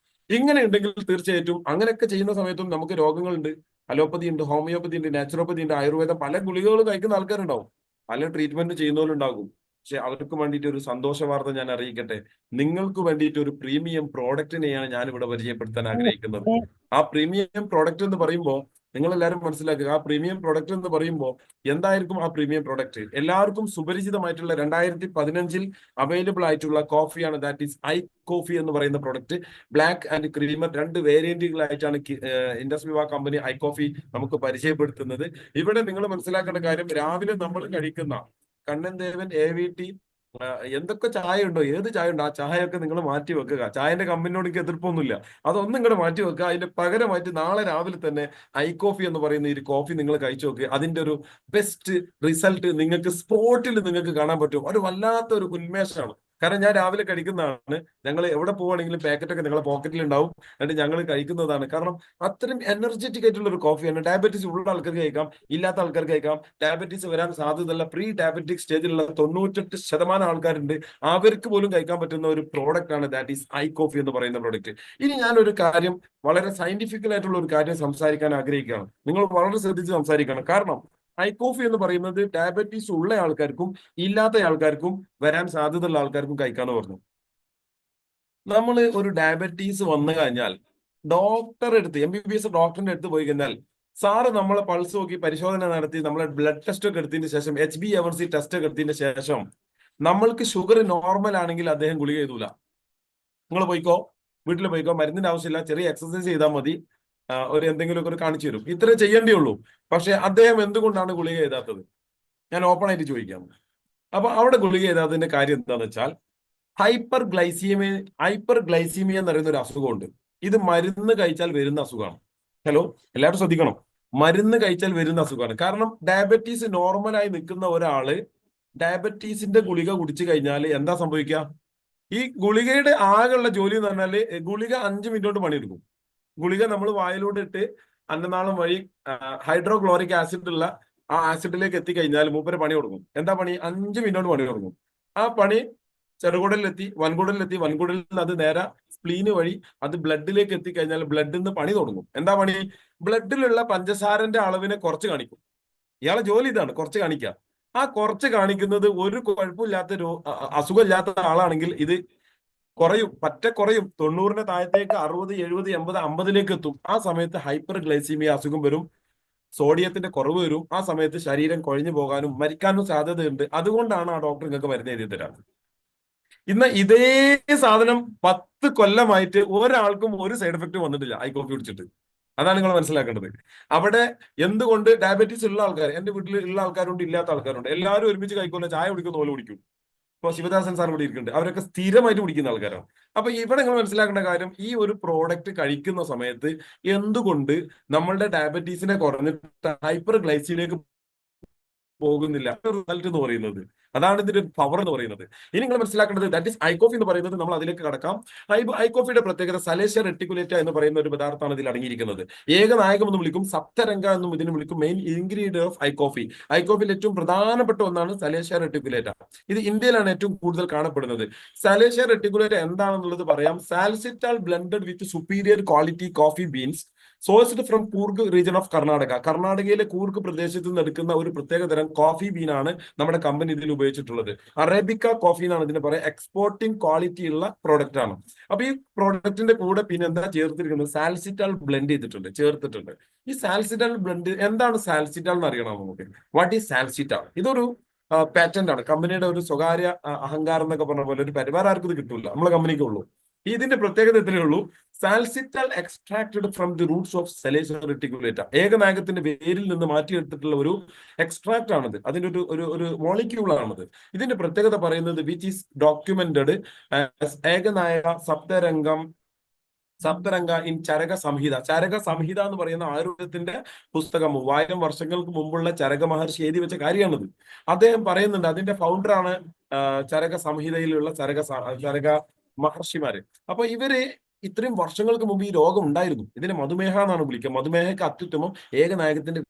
ഇങ്ങനെ ഉണ്ടെങ്കിൽ തീർച്ചയായിട്ടും അങ്ങനെയൊക്കെ ചെയ്യുന്ന സമയത്തും നമുക്ക് രോഗങ്ങളുണ്ട്. അലോപ്പതി ഉണ്ട്, ഹോമിയോപ്പതി ഉണ്ട്, നാച്ചുറോപ്പതി ഉണ്ട്, ആയുർവേദം, പല ഗുളികകൾ കഴിക്കുന്ന ആൾക്കാരുണ്ടാവും, പല ട്രീറ്റ്മെന്റ് ചെയ്യുന്നവരുണ്ടാകും. പക്ഷെ അവർക്ക് വേണ്ടിയിട്ട് ഒരു സന്തോഷ വാർത്ത ഞാൻ അറിയിക്കട്ടെ. നിങ്ങൾക്ക് വേണ്ടിയിട്ട് ഒരു പ്രീമിയം പ്രോഡക്റ്റിനെയാണ് ഞാൻ ഇവിടെ പരിചയപ്പെടുത്താൻ ആഗ്രഹിക്കുന്നത്. ആ പ്രീമിയം പ്രോഡക്റ്റ് എന്ന് പറയുമ്പോൾ നിങ്ങൾ എല്ലാവരും മനസ്സിലാക്കുക, ആ പ്രീമിയം പ്രോഡക്റ്റ് എന്ന് പറയുമ്പോൾ എന്തായിരിക്കും ആ പ്രീമിയം പ്രോഡക്റ്റ്? എല്ലാവർക്കും സുപരിചിതമായിട്ടുള്ള 2015 അവൈലബിൾ ആയിട്ടുള്ള കോഫിയാണ്, ദാറ്റ് ഈസ് ഐ കോഫി എന്ന് പറയുന്ന പ്രോഡക്റ്റ്. ബ്ലാക്ക് ആൻഡ് ക്രീമർ 2 വേരിയന്റുകളായിട്ടാണ് Indus Viva company I coffee നമുക്ക് പരിചയപ്പെടുത്തുന്നത്. ഇവിടെ നിങ്ങൾ മനസ്സിലാക്കേണ്ട കാര്യം, രാവിലെ നമ്മൾ കഴിക്കുന്ന കണ്ണൻ ദേവൻ AVT എന്തൊക്കെ ചായ ഉണ്ടോ, ഏത് ചായ ഉണ്ടോ, ആ ചായയൊക്കെ നിങ്ങൾ മാറ്റി വെക്കുക. ചായന്റെ കമ്പനിയോട് എനിക്ക് എതിർപ്പൊന്നുമില്ല, അതൊന്നും ഇങ്ങോട്ട് മാറ്റി വെക്കുക. അതിന്റെ പകരമായിട്ട് നാളെ രാവിലെ തന്നെ ഐ കോഫി എന്ന് പറയുന്ന ഈ കോഫി നിങ്ങൾ കഴിച്ചു നോക്കുക. അതിന്റെ ഒരു ബെസ്റ്റ് റിസൾട്ട് നിങ്ങൾക്ക് സ്പോട്ടിൽ നിങ്ങൾക്ക് കാണാൻ പറ്റും. ഒരു വല്ലാത്ത ഒരു ഉന്മേഷമാണ്. കാരണം ഞാൻ രാവിലെ കഴിക്കുന്നതാണ്. ഞങ്ങൾ എവിടെ പോവുകയാണെങ്കിലും പാക്കറ്റൊക്കെ നിങ്ങളെ പോക്കറ്റിൽ ഉണ്ടാവും, എന്നിട്ട് ഞങ്ങൾ കഴിക്കുന്നതാണ്. കാരണം അത്രയും എനർജറ്റിക് ആയിട്ടുള്ള ഒരു കോഫിയാണ്. ഡയബറ്റീസ് ഉള്ള ആൾക്കാർക്ക് കഴിക്കാം, ഇല്ലാത്ത ആൾക്കാർക്ക് കഴിക്കാം. ഡയബറ്റീസ് വരാൻ സാധ്യതയുള്ള പ്രീ ഡയബറ്റിക് സ്റ്റേജിലുള്ള 98% ആൾക്കാരുണ്ട്, അവർക്ക് പോലും കഴിക്കാൻ പറ്റുന്ന ഒരു പ്രോഡക്റ്റ് ആണ് ദാറ്റ് ഈസ് ഐ കോഫി എന്ന് പറയുന്ന പ്രോഡക്റ്റ്. ഇനി ഞാനൊരു കാര്യം, വളരെ സയന്റിഫിക്കൽ ആയിട്ടുള്ള ഒരു കാര്യം സംസാരിക്കാൻ ആഗ്രഹിക്കുകയാണ്. നിങ്ങൾ വളരെ ശ്രദ്ധിച്ച് സംസാരിക്കണം. കാരണം ഐ കോഫി എന്ന് പറയുന്നത് ഡയബറ്റീസ് ഉള്ള ആൾക്കാർക്കും ഇല്ലാത്ത ആൾക്കാർക്കും വരാൻ സാധ്യതയുള്ള ആൾക്കാർക്കും കഴിക്കാന്ന് പറഞ്ഞു. നമ്മൾ ഒരു ഡയബറ്റീസ് വന്നു കഴിഞ്ഞാൽ ഡോക്ടറെ അടുത്ത്, MBBS ഡോക്ടറിന്റെ അടുത്ത് പോയി കഴിഞ്ഞാൽ സാറ് നമ്മളെ പൾസ് നോക്കി പരിശോധന നടത്തി, നമ്മളെ ബ്ലഡ് ടെസ്റ്റ് ഒക്കെ എടുത്തതിന് ശേഷം, HbA1c ടെസ്റ്റ് ഒക്കെ എടുത്തതിന് ശേഷം നമ്മൾക്ക് ഷുഗർ നോർമൽ ആണെങ്കിൽ അദ്ദേഹം ഗുളിക എഴുതൂല. നിങ്ങൾ പോയിക്കോ, വീട്ടിൽ പോയിക്കോ, മരുന്നിന്റെ ആവശ്യമില്ല, ചെറിയ എക്സസൈസ് ചെയ്താൽ മതി, ഒരു എന്തെങ്കിലുമൊക്കെ ഒരു കാണിച്ചു തരും, ഇത്രേ ചെയ്യേണ്ടേ ഉള്ളൂ. പക്ഷെ അദ്ദേഹം എന്തുകൊണ്ടാണ് ഗുളിക എഴുതാത്തത്? ഞാൻ ഓപ്പൺ ആയിട്ട് ചോദിക്കാം. അപ്പൊ അവിടെ ഗുളിക എഴുതാത്തതിന്റെ കാര്യം എന്താണെന്ന് വെച്ചാൽ, ഹൈപ്പർ ഗ്ലൈസീമിയ എന്ന് പറയുന്ന ഒരു അസുഖമുണ്ട്. ഇത് മരുന്ന് കഴിച്ചാൽ വരുന്ന അസുഖമാണ്. ഹലോ, എല്ലാവരും ശ്രദ്ധിക്കണം, മരുന്ന് കഴിച്ചാൽ വരുന്ന അസുഖമാണ്. കാരണം ഡയബറ്റീസ് നോർമലായി നിൽക്കുന്ന ഒരാള് ഡയബറ്റീസിന്റെ ഗുളിക കുടിച്ചു കഴിഞ്ഞാൽ എന്താ സംഭവിക്കുക? ഈ ഗുളികയുടെ ആകെയുള്ള ജോലി എന്ന് പറഞ്ഞാല്, ഗുളിക 5 മിനിറ്റ് കൊണ്ട് പണിയെടുക്കും. ഗുളിക നമ്മൾ വായിലൂടെ ഇട്ട് അന്നനാളം വഴി ഹൈഡ്രോക്ലോറിക് ആസിഡ് ഉള്ള ആ ആസിഡിലേക്ക് എത്തിക്കഴിഞ്ഞാൽ മൂപ്പര് പണി തുടങ്ങും. എന്താ പണി? 5 മിനിറ്റ് കൊണ്ട് പണി തുടങ്ങും. ആ പണി ചെറുകുടലിലെത്തി, വൻകുടലിലെത്തി, വൻകുടലിൽ നിന്ന് അത് നേരെ സ്പ്ലീന് വഴി അത് ബ്ലഡിലേക്ക് എത്തിക്കഴിഞ്ഞാൽ ബ്ലഡിൽ നിന്ന് പണി തുടങ്ങും. എന്താ പണി? ബ്ലഡിലുള്ള പഞ്ചസാരന്റെ അളവിനെ കുറച്ച് കാണിക്കും. ഇയാളെ ജോലി ഇതാണ്, കുറച്ച് കാണിക്കുക. ആ കുറച്ച് കാണിക്കുന്നത് ഒരു കുഴപ്പമില്ലാത്ത അസുഖമില്ലാത്ത ആളാണെങ്കിൽ ഇത് കുറയും, കുറയും. 90-ന്റെ താഴത്തേക്ക് 60, 70, 80, 50-ലേക്ക് എത്തും. ആ സമയത്ത് ഹൈപ്പർ ഗ്ലൈസീമിയ അസുഖം വരും, സോഡിയത്തിന്റെ കുറവ് വരും. ആ സമയത്ത് ശരീരം കുഴഞ്ഞു പോകാനും മരിക്കാനും സാധ്യതയുണ്ട്. അതുകൊണ്ടാണ് ആ ഡോക്ടർ നിങ്ങൾക്ക് മരുന്ന് എഴുതി തരാറ്. ഇന്ന് ഇതേ സാധനം 10 കൊല്ലമായിട്ട് ഒരാൾക്കും ഒരു സൈഡ് എഫക്റ്റ് വന്നിട്ടില്ല ഐ കോഫി കുടിച്ചിട്ട്. അതാണ് നിങ്ങൾ മനസ്സിലാക്കേണ്ടത്. അവിടെ എന്തുകൊണ്ട് ഡയബറ്റീസ് ഉള്ള ആൾക്കാർ, എന്റെ വീട്ടിൽ ഉള്ള ആൾക്കാരുണ്ട്, ഇല്ലാത്ത ആൾക്കാരുണ്ട്, എല്ലാവരും ഒരുമിച്ച് കഴിക്കുന്ന ചായ കുടിക്കുന്ന പോലെ കുടിക്കും. ഇപ്പൊ ശിവദാസൻ സാർ കൂടി ഇരിക്കുന്നുണ്ട്, അവരൊക്കെ സ്ഥിരമായിട്ട് കുടിക്കുന്ന ആൾക്കാരാണ്. അപ്പൊ ഇവിടെ നിങ്ങൾ മനസ്സിലാക്കേണ്ട കാര്യം, ഈ ഒരു പ്രോഡക്റ്റ് കഴിക്കുന്ന സമയത്ത് എന്തുകൊണ്ട് നമ്മളുടെ ഡയബറ്റീസിനെ കുറഞ്ഞിട്ട് ഹൈപ്പർ ഗ്ലൈസീമിയയിലേക്ക് പോകുന്നില്ല, റിസൾട്ട് എന്ന് പറയുന്നത്. അതാണ് ഇതിന്റെ പവർ എന്ന് പറയുന്നത്. ഇനി നിങ്ങൾ മനസ്സിലാക്കേണ്ടത് ദാറ്റ് ഈസ് ഐ കോഫി എന്ന് പറയുന്നത്. നമ്മൾ അതിലേക്ക് കടക്കാം. ഐ കോഫിയുടെ പ്രത്യേകത സലേഷ്യ റെട്ടിക്കുലേറ്റ എന്ന് പറയുന്ന ഒരു പദാർത്ഥമാണ് ഇതിൽ അടങ്ങിയിരിക്കുന്നത്. ഏകനായകം എന്ന് വിളിക്കും, സപ്തരംഗ എന്നും ഇതിന് വിളിക്കും. Main ingredient of I coffee. I കോഫിയിൽ ഏറ്റവും പ്രധാനപ്പെട്ട ഒന്നാണ് സലേഷ്യ റെട്ടിക്കുലേറ്റ. ഇത് ഇന്ത്യയിലാണ് ഏറ്റവും കൂടുതൽ കാണപ്പെടുന്നത്. സലേഷ്യ റെട്ടിക്കുലേറ്റ എന്താണെന്നുള്ളത് പറയാം. സാൽസിറ്റാൾ blended with superior quality coffee beans sourced from Coorg region of Karnataka. കർണാടകയിലെ കൂർഗ് പ്രദേശത്ത് നിന്ന് എടുക്കുന്ന ഒരു പ്രത്യേക തരം കോഫി ബീനാണ് നമ്മുടെ കമ്പനി ഇതിൽ ഉപയോഗിച്ചിട്ടുള്ളത്. അറേബിക്ക കോഫി എന്നാണ് ഇതിന് പറയുക. എക്സ്പോർട്ടിംഗ് ക്വാളിറ്റി ഉള്ള പ്രോഡക്റ്റ് ആണ്. അപ്പൊ ഈ പ്രോഡക്റ്റിന്റെ കൂടെ പിന്നെ എന്താ ചേർത്തിരിക്കുന്നത്? സാൽസിറ്റാൾ ബ്ലെൻഡ് ചെയ്തിട്ടുണ്ട്, ചേർത്തിട്ടുണ്ട്. ഈ സാൽസിറ്റാൾ ബ്ലെൻഡ് എന്താണ്? സാൽസിറ്റാൾ എന്ന് അറിയണം നമുക്ക്. വാട്ട് ഈസ് സാൽസിറ്റാൾ? ഇതൊരു പാറ്റന്റ് ആണ്, കമ്പനിയുടെ ഒരു സ്വകാര്യ അഹങ്കാരം എന്നൊക്കെ പറഞ്ഞ പോലെ ഒരു പരിവാരം. ആർക്കും ഇത് കിട്ടില്ല, നമ്മളെ കമ്പനിക്ക് ഉള്ളൂ. ഇതിന്റെ പ്രത്യേകത ഇത്രയേ ഉള്ളൂ. സാൽസിറ്റാൾ extracted from the roots of സലേഷ്യ റെട്ടിക്കുലേറ്റ. ഏകനായകത്തിന്റെ വേരിൽ നിന്ന് മാറ്റിയെടുത്തിട്ടുള്ള ഒരു എക്സ്ട്രാക്ട് ആണിത്. അതിന്റെ ഒരു മോളിക്യൂൾ ആണിത്. ഇതിന്റെ പ്രത്യേകത പറയുന്നത് വിച്ച് ഈസ് ഡോക്യുമെന്റഡ് ഏകനായക സപ്തരംഗ ഇൻ ചരക സംഹിത. ചരക സംഹിത എന്ന് പറയുന്ന ആയുർവേദത്തിന്റെ പുസ്തകം 3000 വർഷങ്ങൾക്ക് മുമ്പുള്ള ചരക മഹർഷി എഴുതി വെച്ച കാര്യമാണിത്. അദ്ദേഹം പറയുന്നുണ്ട്, അതിന്റെ ഫൗണ്ടറാണ് ചരക സംഹിതയിലുള്ള ചരക മഹർഷിമാര്. അപ്പൊ ഇവര് ഇത്രയും വർഷങ്ങൾക്ക് മുമ്പ് ഈ രോഗം ഉണ്ടായിരുന്നു. ഇതിനെ മധുമേഹ എന്നാണ് വിളിക്കുക. മധുമേഹക്ക് അത്യുത്തമം ഏകനായകത്തിന്റെ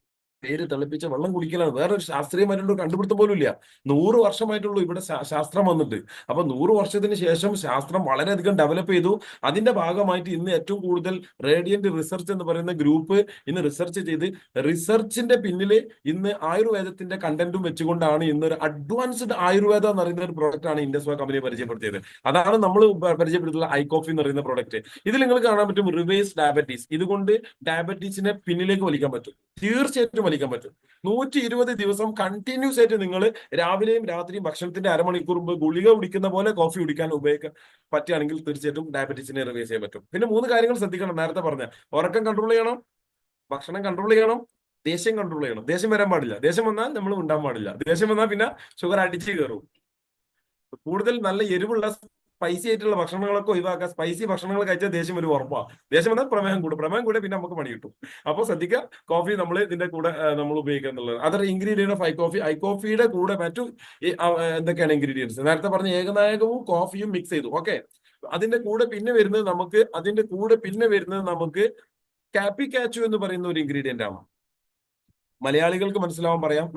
പേര് തിളപ്പിച്ച വെള്ളം കുടിക്കലാണ്. വേറൊരു ശാസ്ത്രീയമായിട്ടുള്ള കണ്ടുപിടുത്തം പോലും ഇല്ല. 100 വർഷമായിട്ടുള്ളൂ ഇവിടെ ശാസ്ത്രം വന്നിട്ട്. അപ്പൊ 100 വർഷത്തിന് ശേഷം ശാസ്ത്രം വളരെയധികം ഡെവലപ്പ് ചെയ്തു. അതിന്റെ ഭാഗമായിട്ട് ഇന്ന് ഏറ്റവും കൂടുതൽ റേഡിയന്റ് റിസർച്ച് എന്ന് പറയുന്ന ഗ്രൂപ്പ് ഇന്ന് റിസർച്ച് ചെയ്ത് റിസർച്ചിന്റെ പിന്നില് ഇന്ന് ആയുർവേദത്തിന്റെ കണ്ടന്റും വെച്ചുകൊണ്ടാണ് ഇന്ന് ഒരു അഡ്വാൻസ്ഡ് ആയുർവേദ എന്ന് പറയുന്ന ഒരു പ്രോഡക്റ്റ് ആണ് ഇൻഡസ്വാ കമ്പനി പരിചയപ്പെടുത്തിയത്. അതാണ് നമ്മൾ പരിചയപ്പെടുത്തുന്ന ഐ കോഫി എന്ന് പറയുന്ന പ്രോഡക്റ്റ്. ഇതിൽ നിങ്ങൾക്ക് കാണാൻ പറ്റും റിവേഴ്സ് ഡയബറ്റീസ്. ഇതുകൊണ്ട് ഡയബറ്റീസിനെ പിന്നിലേക്ക് വലിക്കാൻ പറ്റും, തീർച്ചയായിട്ടും വലിക്കാൻ പറ്റും. 120 ദിവസം കണ്ടിന്യൂസ് ആയിട്ട് നിങ്ങൾ രാവിലെയും രാത്രിയും ഭക്ഷണത്തിന്റെ അരമണിക്കൂർ മുമ്പ് ഗുളിക കുടിക്കുന്ന പോലെ കോഫി കുടിക്കാൻ ഉപയോഗിക്കാൻ പറ്റുകയാണെങ്കിൽ തീർച്ചയായിട്ടും ഡയബറ്റീസിനെ റിവേഴ്സ് ചെയ്യാൻ പറ്റും. പിന്നെ 3 കാര്യങ്ങൾ ശ്രദ്ധിക്കണം. നേരത്തെ പറഞ്ഞ ഉറക്കം കൺട്രോൾ ചെയ്യണം, ഭക്ഷണം കൺട്രോൾ ചെയ്യണം, ദേഷ്യം കൺട്രോൾ ചെയ്യണം. ദേഷ്യം വരാൻ പാടില്ല. ദേഷ്യം വന്നാൽ നമ്മൾ ഉണ്ടാൻ പാടില്ല. ദേഷ്യം വന്നാൽ പിന്നെ ഷുഗർ അടിച്ച് കയറും. കൂടുതൽ നല്ല എരിവുള്ള സ്പൈസി ആയിട്ടുള്ള ഭക്ഷണങ്ങളൊക്കെ ഒഴിവാക്കുക. സ്പൈസി ഭക്ഷണങ്ങൾ കഴിച്ചാൽ ദേഷ്യം ഒരു ഉറപ്പാണ്. ദേഷ്യം വന്നാൽ പ്രമേഹം കൂടും. പ്രമേഹം കൂടെ പിന്നെ നമുക്ക് പണി കിട്ടും. അപ്പോൾ ശ്രദ്ധിക്കുക, കോഫി നമ്മൾ ഇതിന്റെ കൂടെ നമ്മൾ ഉപയോഗിക്കുക എന്നുള്ളത്. Other ingredient of I coffee. I കോഫിയുടെ കൂടെ മറ്റു എന്തൊക്കെയാണ് ഇൻഗ്രീഡിയൻസ്? നേരത്തെ പറഞ്ഞ ഏകനായകവും കോഫിയും മിക്സ് ചെയ്തു. ഓക്കെ, അതിന്റെ കൂടെ പിന്നെ വരുന്നത് നമുക്ക് കാപ്പി കാച്ചു എന്ന് പറയുന്ന ഒരു ഇൻഗ്രീഡിയന്റ് ആണ്. മലയാളികൾക്ക് മനസ്സിലാവാൻ പറയാം,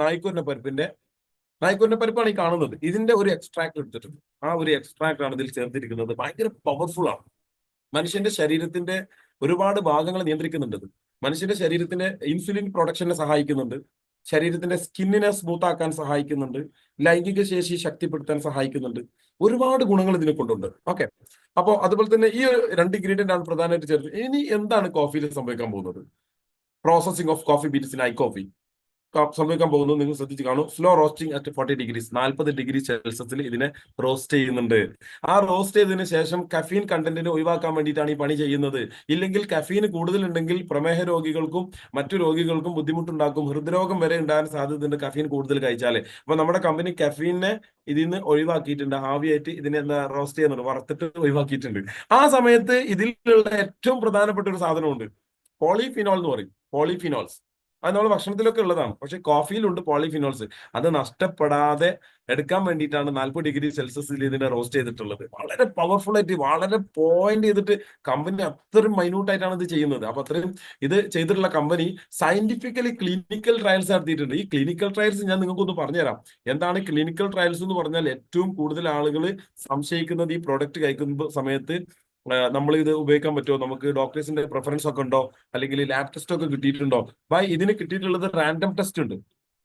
നായ്ക്കുരിന്റെ പരിപ്പാണ് ഈ കാണുന്നത്. ഇതിന്റെ ഒരു എക്സ്ട്രാക്ട് എടുത്തിട്ടുണ്ട്. ആ ഒരു എക്സ്ട്രാക്ട് ആണ് ഇതിൽ ചേർത്തിരിക്കുന്നത്. ഭയങ്കര പവർഫുൾ ആണ്. മനുഷ്യന്റെ ശരീരത്തിന്റെ ഒരുപാട് ഭാഗങ്ങൾ നിയന്ത്രിക്കുന്നുണ്ട്. മനുഷ്യന്റെ ശരീരത്തിന്റെ ഇൻസുലിൻ പ്രൊഡക്ഷനെ സഹായിക്കുന്നുണ്ട്, ശരീരത്തിന്റെ സ്കിന്നിനെ സ്മൂത്ത് ആക്കാൻ സഹായിക്കുന്നുണ്ട്, ലൈംഗിക ശേഷി ശക്തിപ്പെടുത്താൻ സഹായിക്കുന്നുണ്ട്. ഒരുപാട് ഗുണങ്ങൾ ഇതിനെ കൊണ്ടുണ്ട്. ഓക്കെ, അപ്പോൾ അതുപോലെ തന്നെ ഈ 2 ഇൻഗ്രീഡിയന്റ് ആണ് പ്രധാനമായിട്ട് ചേർത്ത്. ഇനി എന്താണ് കോഫിയിൽ സംഭവിക്കാൻ പോകുന്നത്? Processing of coffee beans in I coffee സംഭവിക്കാൻ പോകുന്നത് നിങ്ങൾ ശ്രദ്ധിച്ച് കാണും. Slow roasting at 40 degrees, 40 degree സെൽഷ്യസിൽ ഇതിനെ റോസ്റ്റ് ചെയ്യുന്നുണ്ട്. ആ റോസ്റ്റ് ചെയ്തതിനു ശേഷം കഫീൻ കണ്ടന്റിനെ ഒഴിവാക്കാൻ വേണ്ടിയിട്ടാണ് ഈ പണി ചെയ്യുന്നത്. ഇല്ലെങ്കിൽ കഫീൻ കൂടുതലുണ്ടെങ്കിൽ പ്രമേഹ രോഗികൾക്കും മറ്റു രോഗികൾക്കും ബുദ്ധിമുട്ടുണ്ടാക്കും. ഹൃദ്രോഗം വരെ ഉണ്ടാകാൻ സാധ്യതയുണ്ട് കഫീൻ കൂടുതൽ കഴിച്ചാൽ. അപ്പൊ നമ്മുടെ കമ്പനി കഫീനെ ഇതിൽ നിന്ന് ഒഴിവാക്കിയിട്ടുണ്ട്. ആവിയായിട്ട് ഇതിനെ റോസ്റ്റ് ചെയ്യുന്നുണ്ട്, വറുത്തിട്ട് ഒഴിവാക്കിയിട്ടുണ്ട്. ആ സമയത്ത് ഇതിലുള്ള ഏറ്റവും പ്രധാനപ്പെട്ട ഒരു സാധനമുണ്ട്, പോളിഫിനോൾ എന്ന് പറയും. പോളിഫിനോൾസ് അത് നമ്മുടെ ഭക്ഷണത്തിലൊക്കെ ഉള്ളതാണ്. പക്ഷെ കോഫിയിലുണ്ട് പോളിഫിനോൾസ്. അത് നഷ്ടപ്പെടാതെ എടുക്കാൻ വേണ്ടിയിട്ടാണ് 40 ഡിഗ്രി സെൽഷ്യസിൽ ഇതിനെ റോസ്റ്റ് ചെയ്തിട്ടുള്ളത്. വളരെ പവർഫുൾ ആയിട്ട്, വളരെ പോയിന്റ് ചെയ്തിട്ട് കമ്പനി അത്രയും മൈന്യൂട്ട് ആയിട്ടാണ് ഇത് ചെയ്യുന്നത്. അപ്പൊ അത്രയും ഇത് ചെയ്തിട്ടുള്ള കമ്പനി സയന്റിഫിക്കലി ക്ലിനിക്കൽ ട്രയൽസ് നടത്തിയിട്ടുണ്ട്. ഈ ക്ലിനിക്കൽ ട്രയൽസ് ഞാൻ നിങ്ങൾക്കൊന്ന് പറഞ്ഞുതരാം. എന്താണ് ക്ലിനിക്കൽ ട്രയൽസ് എന്ന് പറഞ്ഞാൽ? ഏറ്റവും കൂടുതൽ ആളുകൾ സംശയിക്കുന്നത് ഈ പ്രോഡക്റ്റ് കഴിക്കുന്ന സമയത്ത് നമ്മൾ ഇത് ഉപയോഗിക്കാൻ പറ്റുമോ, നമുക്ക് ഡോക്ടേഴ്സിന്റെ പ്രിഫറൻസ് ഒക്കെ ഉണ്ടോ, അല്ലെങ്കിൽ ലാബ് ടെസ്റ്റ് ഒക്കെ കിട്ടിയിട്ടുണ്ടോ? ഇതിന് കിട്ടിയിട്ടുള്ളത് റാൻഡം ടെസ്റ്റ് ഉണ്ട്.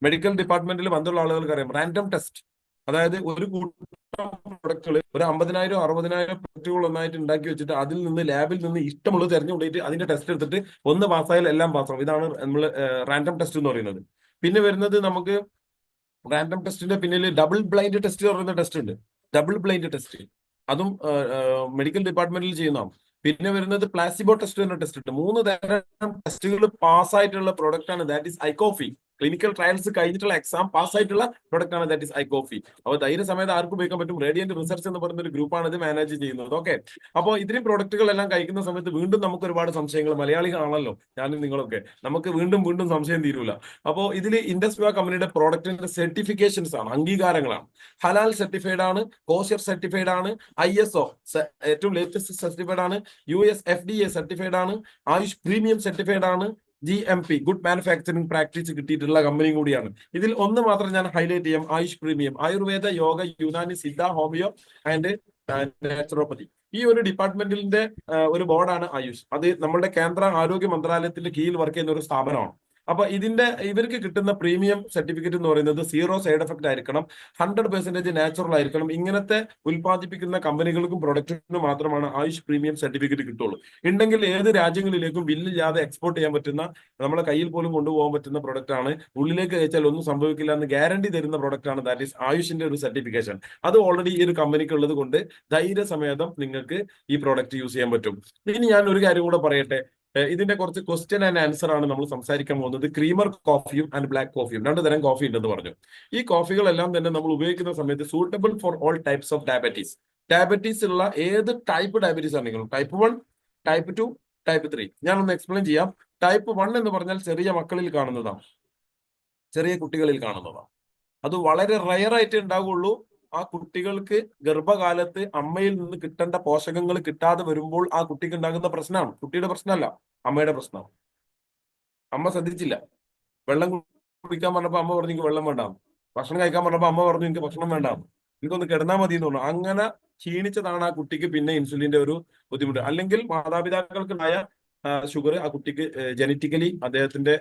മെഡിക്കൽ ഡിപ്പാർട്ട്മെന്റിൽ വന്നുള്ള ആളുകൾക്ക് അറിയാം റാൻഡം ടെസ്റ്റ്. അതായത് ഒരു കൂട്ടം പ്രൊഡക്റ്റുകൾ, ഒരു 50,000 60,000 പ്രൊഡക്റ്റുകൾ ഒന്നായിട്ട് ഉണ്ടാക്കി വെച്ചിട്ട് അതിൽ നിന്ന് ലാബിൽ നിന്ന് ഇഷ്ടമുള്ളത് തെരഞ്ഞുകൊണ്ടിട്ട് അതിന്റെ ടെസ്റ്റ് എടുത്തിട്ട് ഒന്ന് പാസ്സായാൽ എല്ലാം പാസ്സാവും. ഇതാണ് നമ്മൾ റാൻഡം ടെസ്റ്റ് എന്ന് പറയുന്നത്. പിന്നെ വരുന്നത് നമുക്ക് റാൻഡം ടെസ്റ്റിന്റെ പിന്നിൽ ഡബിൾ ബ്ലൈൻഡ് ടെസ്റ്റ് പറയുന്ന ടെസ്റ്റ് ഉണ്ട്. ഡബിൾ ബ്ലൈൻഡ് ടെസ്റ്റ് അതും മെഡിക്കൽ ഡിപ്പാർട്ട്മെന്റിൽ ചെയ്യുന്നതാണ്. പിന്നെ വരുന്നത് പ്ലാസിബോ ടെസ്റ്റ് എന്ന ടെസ്റ്റ് ഉണ്ട്. 3 തരം ടെസ്റ്റുകൾ പാസ്സായിട്ടുള്ള പ്രൊഡക്റ്റ് ആണ് that is I coffee. Clinical trials കഴിഞ്ഞിട്ടുള്ള എക്സാം പാസ്സായിട്ടുള്ള പ്രൊഡക്റ്റ് ആണ് ദാറ്റ് ഈസ് ഐ കോഫി. അപ്പോൾ ധൈര്യ സമയത്ത് ആർക്കും ഉപയോഗിക്കാൻ പറ്റും. റേഡിയന്റ് റിസർച്ച് എന്ന് പറയുന്ന ഒരു ഗ്രൂപ്പാണ് ഇത് മാനേജ് ചെയ്യുന്നത്. ഓക്കെ, അപ്പോൾ ഇത്രയും പ്രൊഡക്റ്റുകളെല്ലാം കഴിക്കുന്ന സമയത്ത് വീണ്ടും നമുക്ക് ഒരുപാട് സംശയങ്ങൾ, മലയാളികളാണല്ലോ ഞാനും നിങ്ങളൊക്കെ, നമുക്ക് വീണ്ടും സംശയം തീരൂല. അപ്പോൾ ഇതിൽ ഇൻഡസ്വാ കമ്പനിയുടെ പ്രോഡക്റ്റിന്റെ സർട്ടിഫിക്കേഷൻസ് ആണ്, അംഗീകാരങ്ങളാണ്. ഹലാൽ സർട്ടിഫൈഡ് ആണ്, കോഷർ സർട്ടിഫൈഡ് ആണ്, ISO ഏറ്റവും ലേറ്റസ്റ്റ് സർട്ടിഫൈഡ് ആണ്, US FDA സർട്ടിഫൈഡ് ആണ്, ആയുഷ് പ്രീമിയം സർട്ടിഫൈഡ് ആണ്, GMP ഗുഡ് മാനുഫാക്ചറിംഗ് പ്രാക്ടീസ് കിട്ടിയിട്ടുള്ള കമ്പനിയും കൂടിയാണ്. ഇതിൽ ഒന്ന് മാത്രം ഞാൻ ഹൈലൈറ്റ് ചെയ്യാം, Ayush premium. Ayurveda, yoga, Unani, Siddha, homeo and naturopathy. ഈ ഒരു ഡിപ്പാർട്ട്മെന്റിന്റെ ഒരു ബോർഡാണ് ആയുഷ്. അത് നമ്മുടെ കേന്ദ്ര ആരോഗ്യ മന്ത്രാലയത്തിന്റെ കീഴിൽ വർക്ക് ചെയ്യുന്ന ഒരു സ്ഥാപനമാണ്. അപ്പൊ ഇവർക്ക് കിട്ടുന്ന പ്രീമിയം സർട്ടിഫിക്കറ്റ് എന്ന് പറയുന്നത് 0 സൈഡ് എഫക്ട് ആയിരിക്കണം, 100% നാച്ചുറൽ ആയിരിക്കണം. ഇങ്ങനത്തെ ഉൽപ്പാദിപ്പിക്കുന്ന കമ്പനികൾക്കും പ്രൊഡക്റ്റിനും മാത്രമാണ് ആയുഷ് പ്രീമിയം സർട്ടിഫിക്കറ്റ് കിട്ടുള്ളൂ. ഉണ്ടെങ്കിൽ ഏത് രാജ്യങ്ങളിലേക്കും ബില്ലില്ലാതെ എക്സ്പോർട്ട് ചെയ്യാൻ പറ്റുന്ന, നമ്മളെ കയ്യിൽ പോലും കൊണ്ടുപോകാൻ പറ്റുന്ന പ്രൊഡക്റ്റ് ആണ്. ഉള്ളിലേക്ക് അയച്ചാൽ ഒന്നും സംഭവിക്കില്ല എന്ന് ഗ്യാരണ്ടി തരുന്ന പ്രൊഡക്റ്റ് ആണ് ദാറ്റ് ഈസ് ആയുഷിന്റെ ഒരു സർട്ടിഫിക്കേഷൻ. അത് ഓൾറെഡി ഈ ഒരു കമ്പനിക്ക് ഉള്ളത് കൊണ്ട് ധൈര്യസമേതം നിങ്ങൾക്ക് ഈ പ്രോഡക്റ്റ് യൂസ് ചെയ്യാൻ പറ്റും. ഇനി ഞാൻ ഒരു കാര്യം കൂടെ പറയട്ടെ. ഇതിന്റെ കുറച്ച് ക്വസ്റ്റ്യൻ ആൻഡ് ആൻസർ ആണ് നമ്മൾ സംസാരിക്കാൻ പോകുന്നത്. ക്രീമർ കോഫിയും ആൻഡ് ബ്ലാക്ക് കോഫിയും 2 തരം കോഫി ഉണ്ടെന്ന് പറഞ്ഞു. ഈ കോഫികളെല്ലാം തന്നെ നമ്മൾ ഉപയോഗിക്കുന്ന സമയത്ത് suitable for all types of diabetes. Diabetes ഉള്ള ഏത് ടൈപ്പ് ഡയബറ്റീസ് ആണെങ്കിലും, ടൈപ്പ് 1, ടൈപ്പ് 2, ടൈപ്പ് 3. ഞാനൊന്ന് എക്സ്പ്ലെയിൻ ചെയ്യാം. ടൈപ്പ് 1 എന്ന് പറഞ്ഞാൽ ചെറിയ മക്കളിൽ കാണുന്നതാണ്, ചെറിയ കുട്ടികളിൽ കാണുന്നതാണ്. അത് വളരെ റയർ ആയിട്ട് ഉണ്ടാവുകയുള്ളൂ. ആ കുട്ടികൾക്ക് ഗർഭകാലത്ത് അമ്മയിൽ നിന്ന് കിട്ടേണ്ട പോഷകങ്ങൾ കിട്ടാതെ വരുമ്പോൾ ആ കുട്ടിക്ക് ഉണ്ടാകുന്ന പ്രശ്നമാണ്. കുട്ടിയുടെ പ്രശ്നമല്ല, അമ്മയുടെ പ്രശ്നമാണ്. അമ്മ ശ്രദ്ധിച്ചില്ല. വെള്ളം കുടിക്കാൻ പറഞ്ഞപ്പോ അമ്മ പറഞ്ഞു എനിക്ക് വെള്ളം വേണ്ടാം. ഭക്ഷണം കഴിക്കാൻ പറഞ്ഞപ്പോ അമ്മ പറഞ്ഞു എനിക്ക് ഭക്ഷണം വേണ്ടാം, എനിക്കൊന്ന് കിടന്നാൽ മതി എന്ന് പറഞ്ഞു. അങ്ങനെ ക്ഷീണിച്ചതാണ് ആ കുട്ടിക്ക് പിന്നെ ഇൻസുലിന്റെ ഒരു ബുദ്ധിമുട്ട്. അല്ലെങ്കിൽ മാതാപിതാക്കൾക്കുണ്ടായ ഷുഗർ ആ കുട്ടിക്ക് ജനറ്റിക്കലി അദ്ദേഹത്തിന്റെ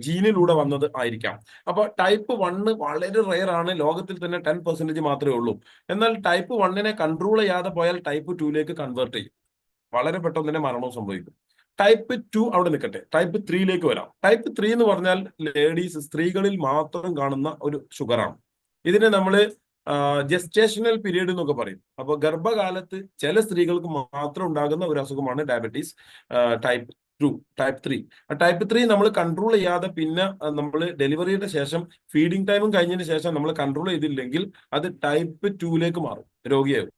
ജീനിലൂടെ വന്നത് ആയിരിക്കാം. അപ്പൊ ടൈപ്പ് 1 വളരെ റെയർ ആണ്. ലോകത്തിൽ തന്നെ 10% മാത്രമേ ഉള്ളൂ. എന്നാൽ ടൈപ്പ് 1 കൺട്രോൾ ചെയ്യാതെ പോയാൽ ടൈപ്പ് 2 കൺവേർട്ട് ചെയ്യും. വളരെ പെട്ടെന്ന് തന്നെ മരണവും സംഭവിക്കും. ടൈപ്പ് 2 അവിടെ നിൽക്കട്ടെ, ടൈപ്പ് 3 വരാം. ടൈപ്പ് 3 എന്ന് പറഞ്ഞാൽ ലേഡീസ്, സ്ത്രീകളിൽ മാത്രം കാണുന്ന ഒരു ഷുഗറാണ്. ഇതിനെ നമ്മൾ ജെസ്റ്റേഷണൽ പീരീഡ് എന്നൊക്കെ പറയും. അപ്പോൾ ഗർഭകാലത്ത് ചില സ്ത്രീകൾക്ക് മാത്രം ഉണ്ടാകുന്ന ഒരു അസുഖമാണ് ഡയബറ്റീസ് ടൈപ്പ് 2. ടൈപ്പ് 3 ടൈപ്പ് 3 നമ്മൾ കൺട്രോൾ ചെയ്യാതെ പിന്നെ നമ്മൾ ഡെലിവറിയുടെ ശേഷം ഫീഡിംഗ് ടൈമും കഴിഞ്ഞതിന് ശേഷം നമ്മൾ കൺട്രോൾ ചെയ്തില്ലെങ്കിൽ അത് ടൈപ്പ് 2 മാറും, രോഗിയാകും.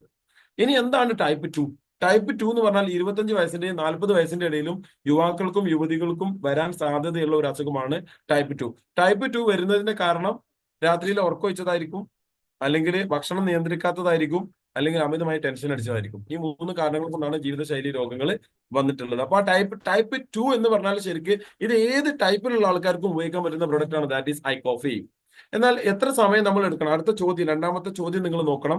ഇനി എന്താണ് ടൈപ്പ് 2? ടൈപ്പ് 2 എന്ന് പറഞ്ഞാൽ 25 വയസ്സിന്റെയും 40 വയസ്സിന്റെ ഇടയിലും യുവാക്കൾക്കും യുവതികൾക്കും വരാൻ സാധ്യതയുള്ള ഒരു അസുഖമാണ് ടൈപ്പ് 2. ടൈപ്പ് 2 വരുന്നതിന്റെ കാരണം രാത്രിയിൽ ഉറക്കമൊഴിച്ചതായിരിക്കും, അല്ലെങ്കിൽ ഭക്ഷണം നിയന്ത്രിക്കാത്തതായിരിക്കും, അല്ലെങ്കിൽ അമിതമായി ടെൻഷൻ അടിച്ചതായിരിക്കും. ഈ 3 കാരണങ്ങൾ കൊണ്ടാണ് ജീവിതശൈലി രോഗങ്ങൾ വന്നിട്ടുള്ളത്. അപ്പൊ ആ ടൈപ്പ് 2 എന്ന് പറഞ്ഞാൽ ശരിക്ക് ഇത് ഏത് ടൈപ്പിലുള്ള ആൾക്കാർക്കും ഉപയോഗിക്കാൻ പറ്റുന്ന പ്രൊഡക്റ്റ് ആണ്. That is I coffee. എന്നാൽ എത്ര സമയം നമ്മൾ എടുക്കണം? അടുത്ത ചോദ്യം, രണ്ടാമത്തെ ചോദ്യം നിങ്ങൾ നോക്കണം.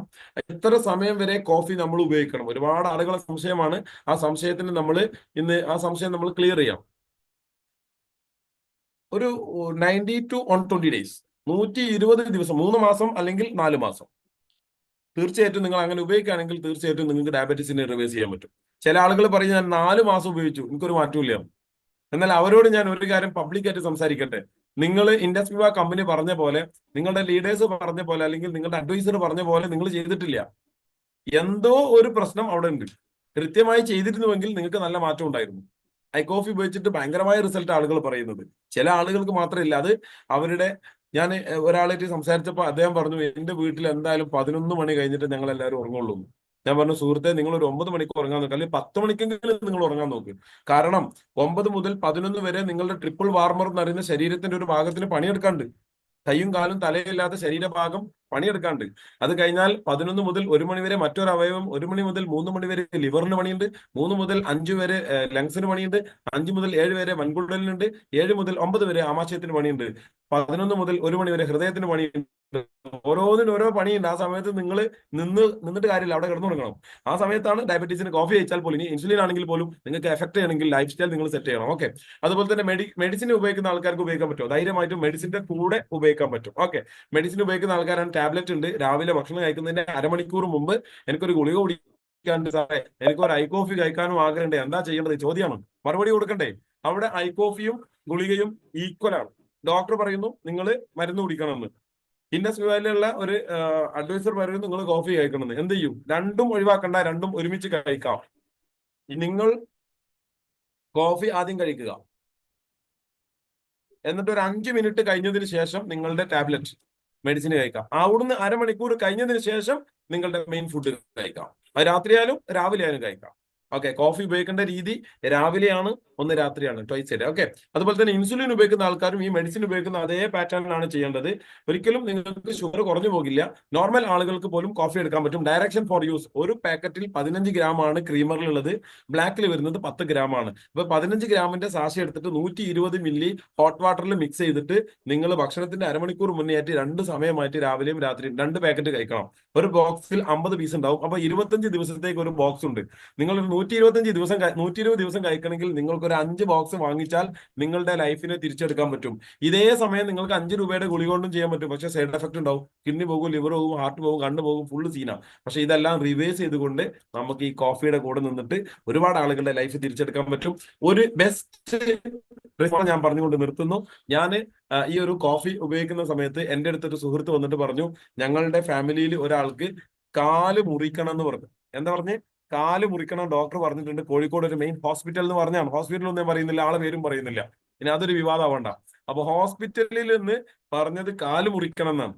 എത്ര സമയം വരെ കോഫി നമ്മൾ ഉപയോഗിക്കണം? ഒരുപാട് ആളുകളെ സംശയമാണ്. ആ സംശയത്തിന് നമ്മൾ ഇന്ന് ആ സംശയം നമ്മൾ ക്ലിയർ ചെയ്യാം. ഒരു 90 to 120 ഡേയ്സ്, 120 ദിവസം, 3 മാസം അല്ലെങ്കിൽ 4 മാസം. തീർച്ചയായിട്ടും നിങ്ങൾ അങ്ങനെ ഉപയോഗിക്കുകയാണെങ്കിൽ തീർച്ചയായിട്ടും നിങ്ങൾക്ക് ഡയബറ്റീസിനെ റിവേഴ്സ് ചെയ്യാൻ പറ്റും. ചില ആളുകൾ പറയും ഞാൻ 4 മാസം ഉപയോഗിച്ചു, എനിക്കൊരു മാറ്റമില്ല. എന്നാൽ അവരോട് ഞാൻ ഒരു കാര്യം പബ്ലിക്കായിട്ട് സംസാരിക്കട്ടെ. നിങ്ങൾ ഇൻഡസ് വിവ കമ്പനി പറഞ്ഞ പോലെ, നിങ്ങളുടെ ലീഡേഴ്സ് പറഞ്ഞ പോലെ, അല്ലെങ്കിൽ നിങ്ങളുടെ അഡ്വൈസർ പറഞ്ഞ പോലെ നിങ്ങൾ ചെയ്തിട്ടില്ല. എന്തോ ഒരു പ്രശ്നം അവിടെ ഉണ്ട്. കൃത്യമായി ചെയ്തിരുന്നുവെങ്കിൽ നിങ്ങൾക്ക് നല്ല മാറ്റം ഉണ്ടായിരുന്നു. ഐ കോഫി ഉപയോഗിച്ചിട്ട് ഭയങ്കരമായ റിസൾട്ട് ആളുകൾ പറയുന്നത്. ചില ആളുകൾക്ക് മാത്രമില്ല, അത് അവരുടെ ഞാൻ ഒരാളായിട്ട് സംസാരിച്ചപ്പോൾ അദ്ദേഹം പറഞ്ഞു എന്റെ വീട്ടിൽ എന്തായാലും 11 മണി കഴിഞ്ഞിട്ട് ഞങ്ങൾ എല്ലാവരും ഉറങ്ങുള്ളൂ. ഞാൻ പറഞ്ഞു സുഹൃത്തെ, നിങ്ങൾ ഒരു 9 മണിക്ക് ഉറങ്ങാൻ നോക്കുക, അല്ലെങ്കിൽ 10 മണിക്കെങ്കിലും നിങ്ങൾ ഉറങ്ങാൻ നോക്ക്. കാരണം 9 മുതൽ 11 വരെ നിങ്ങളുടെ ട്രിപ്പിൾ വാർമർ എന്ന് പറയുന്ന ശരീരത്തിന്റെ ഒരു ഭാഗത്തിന് പണിയെടുക്കാണ്ട്, കൈയും കാലും തലയില്ലാത്ത ശരീരഭാഗം പണിയെടുക്കാണ്ട്. അത് കഴിഞ്ഞാൽ 11 മുതൽ 1 മണി വരെ മറ്റൊരു അവയവം, 1 മണി മുതൽ 3 മണി വരെ ലിവറിന് പണിയുണ്ട്, 3 മുതൽ 5 വരെ ലങ്സിന് പണിയുണ്ട്, 5 മുതൽ 7 വരെ വൻകുടലിനുണ്ട്, 7 മുതൽ 9 വരെ ആമാശയത്തിന് പണിയുണ്ട്, 11 മുതൽ 1 മണി വരെ ഹൃദയത്തിന് പണിയുണ്ട്. ഓരോന്നിനും ഓരോ പണിയുണ്ട്. ആ സമയത്ത് നിങ്ങൾ നിന്നിട്ട് കാര്യമില്ല, അവിടെ കിടന്നു തുടങ്ങണം. ആ സമയത്താണ് ഡയബറ്റീസിന് കോഫി കഴിച്ചാൽ പോലും, ഇനി ഇൻസുലിൻ ആണെങ്കിൽ പോലും നിങ്ങൾക്ക് എഫക്ട് ചെയ്യണമെങ്കിൽ ലൈഫ് സ്റ്റൈൽ നിങ്ങൾ സെറ്റ് ചെയ്യണം. ഓക്കെ. അതുപോലെ തന്നെ മെഡിസിൻ ഉപയോഗിക്കുന്ന ആൾക്കാർക്ക് ഉപയോഗിക്കാൻ പറ്റുമോ? ധൈര്യമായിട്ടും മെഡിസിന്റെ കൂടെ ഉപയോഗിക്കാൻ പറ്റും. ഓക്കെ. മെഡിസിൻ ഉപയോഗിക്കുന്ന ആൾക്കാരാണ് ടാബ്ലറ്റ് ഉണ്ട്, രാവിലെ ഭക്ഷണം കഴിക്കുന്നതിന്റെ അരമണിക്കൂർ മുമ്പ് എനിക്കൊരു ഗുളിക കുടിക്കാണ്ട് സാറേ, എനിക്കൊരു ഐ കോഫി കഴിക്കാനും ആഗ്രഹമുണ്ട്, എന്താ ചെയ്യേണ്ടത്? ചോദ്യമാണ്, മറുപടി കൊടുക്കണ്ടേ? അവിടെ ഐ കോഫിയും ഗുളികയും ഈക്വൽ ആണ്. ഡോക്ടർ പറയുന്നു നിങ്ങൾ മരുന്ന് കുടിക്കണമെന്ന്, ഇൻഡസ് വിവയിലുള്ള ഒരു അഡ്വൈസർ പറയുന്നു നിങ്ങൾ കോഫി കഴിക്കണമെന്ന്. എന്ത് ചെയ്യും? രണ്ടും ഒഴിവാക്കണ്ട, രണ്ടും ഒരുമിച്ച് കഴിക്കാം. നിങ്ങൾ കോഫി ആദ്യം കഴിക്കുക, എന്നിട്ട് ഒരു 5 മിനിറ്റ് കഴിഞ്ഞതിന് ശേഷം നിങ്ങളുടെ ടാബ്ലറ്റ് മെഡിസിൻ കഴിക്കാം. അവിടുന്ന് അരമണിക്കൂർ കഴിഞ്ഞതിന് ശേഷം നിങ്ങളുടെ മെയിൻ ഫുഡ് കഴിക്കാം. അത് രാത്രിയായാലും രാവിലെ ആയാലും കഴിക്കാം. ഓക്കെ. കോഫി ഉപയോഗിക്കേണ്ട രീതി രാവിലെയാണ്, ഒന്ന് രാത്രിയാണ്, ട്വൈസ് ഡേ. ഓക്കെ. അതുപോലെ തന്നെ ഇൻസുലിൻ ഉപയോഗിക്കുന്ന ആൾക്കാരും ഈ മെഡിസിൻ ഉപയോഗിക്കുന്ന അതേ പാറ്റേണിലാണ് ചെയ്യേണ്ടത്. ഒരിക്കലും നിങ്ങൾക്ക് ഷുഗർ കുറഞ്ഞു പോകില്ല. നോർമൽ ആളുകൾക്ക് പോലും കോഫി എടുക്കാൻ പറ്റും. ഡയറക്ഷൻ ഫോർ യൂസ്: ഒരു പാക്കറ്റിൽ 15 ഗ്രാം ആണ് ക്രീമറിലുള്ളത്, ബ്ലാക്കിൽ വരുന്നത് 10 ഗ്രാം ആണ്. അപ്പൊ 15 ഗ്രാമിന്റെ സാഷി എടുത്തിട്ട് 120 മില്ലി ഹോട്ട് വാട്ടറിൽ മിക്സ് ചെയ്തിട്ട് നിങ്ങൾ ഭക്ഷണത്തിന്റെ അരമണിക്കൂർ മുന്നേ ആയിട്ട് 2 സമയമായിട്ട് രാവിലെയും രാത്രിയും 2 പാക്കറ്റ് കഴിക്കണം. ഒരു ബോക്സിൽ 50 പീസ് ഉണ്ടാവും. അപ്പൊ 25 ദിവസത്തേക്ക് ഒരു ബോക്സ് ഉണ്ട്. നിങ്ങൾ 120 ദിവസം കഴിക്കണമെങ്കിൽ നിങ്ങൾക്ക് ഒരു 5 ബോക്സ് വാങ്ങിച്ചാൽ നിങ്ങളുടെ ലൈഫിനെ തിരിച്ചെടുക്കാൻ പറ്റും. ഇതേ സമയം നിങ്ങൾക്ക് 5 രൂപയുടെ ഗുളിക കൊണ്ടും ചെയ്യാൻ പറ്റും. പക്ഷെ സൈഡ് എഫക്ട് ഉണ്ടാവും. കിഡ്നി പോകും, ലിവർ പോകും, ഹാർട്ട് പോകും, കണ്ണ് പോകും, ഫുള്ള് സീന. പക്ഷെ ഇതെല്ലാം റിവേഴ്സ് ചെയ്തുകൊണ്ട് നമുക്ക് ഈ കോഫിയുടെ കൂടെ നിന്നിട്ട് ഒരുപാട് ആളുകളുടെ ലൈഫ് തിരിച്ചെടുക്കാൻ പറ്റും. ഒരു ബെസ്റ്റ് റിസൾട്ട് ഞാൻ പറഞ്ഞുകൊണ്ട് നിർത്തുന്നു. ഞാൻ ഈ ഒരു കോഫി ഉപയോഗിക്കുന്ന സമയത്ത് എൻ്റെ അടുത്തൊരു സുഹൃത്ത് വന്നിട്ട് പറഞ്ഞു, ഞങ്ങളുടെ ഫാമിലിയിൽ ഒരാൾക്ക് കാല് മുറിക്കണം എന്ന് പറഞ്ഞു. എന്താ പറഞ്ഞേ? കാല് മുറിക്കണം ഡോക്ടർ പറഞ്ഞിട്ടുണ്ട്. കോഴിക്കോട് ഒരു മെയിൻ ഹോസ്പിറ്റൽ എന്ന് പറഞ്ഞാണ്. ഹോസ്പിറ്റൽ ഒന്നും പറയുന്നില്ല, ആളെ പേരും പറയുന്നില്ല. ഇനി അതൊരു വിവാദമാവണ്ട. അപ്പൊ ഹോസ്പിറ്റലിൽ നിന്ന് പറഞ്ഞത് കാല് മുറിക്കണം എന്നാണ്.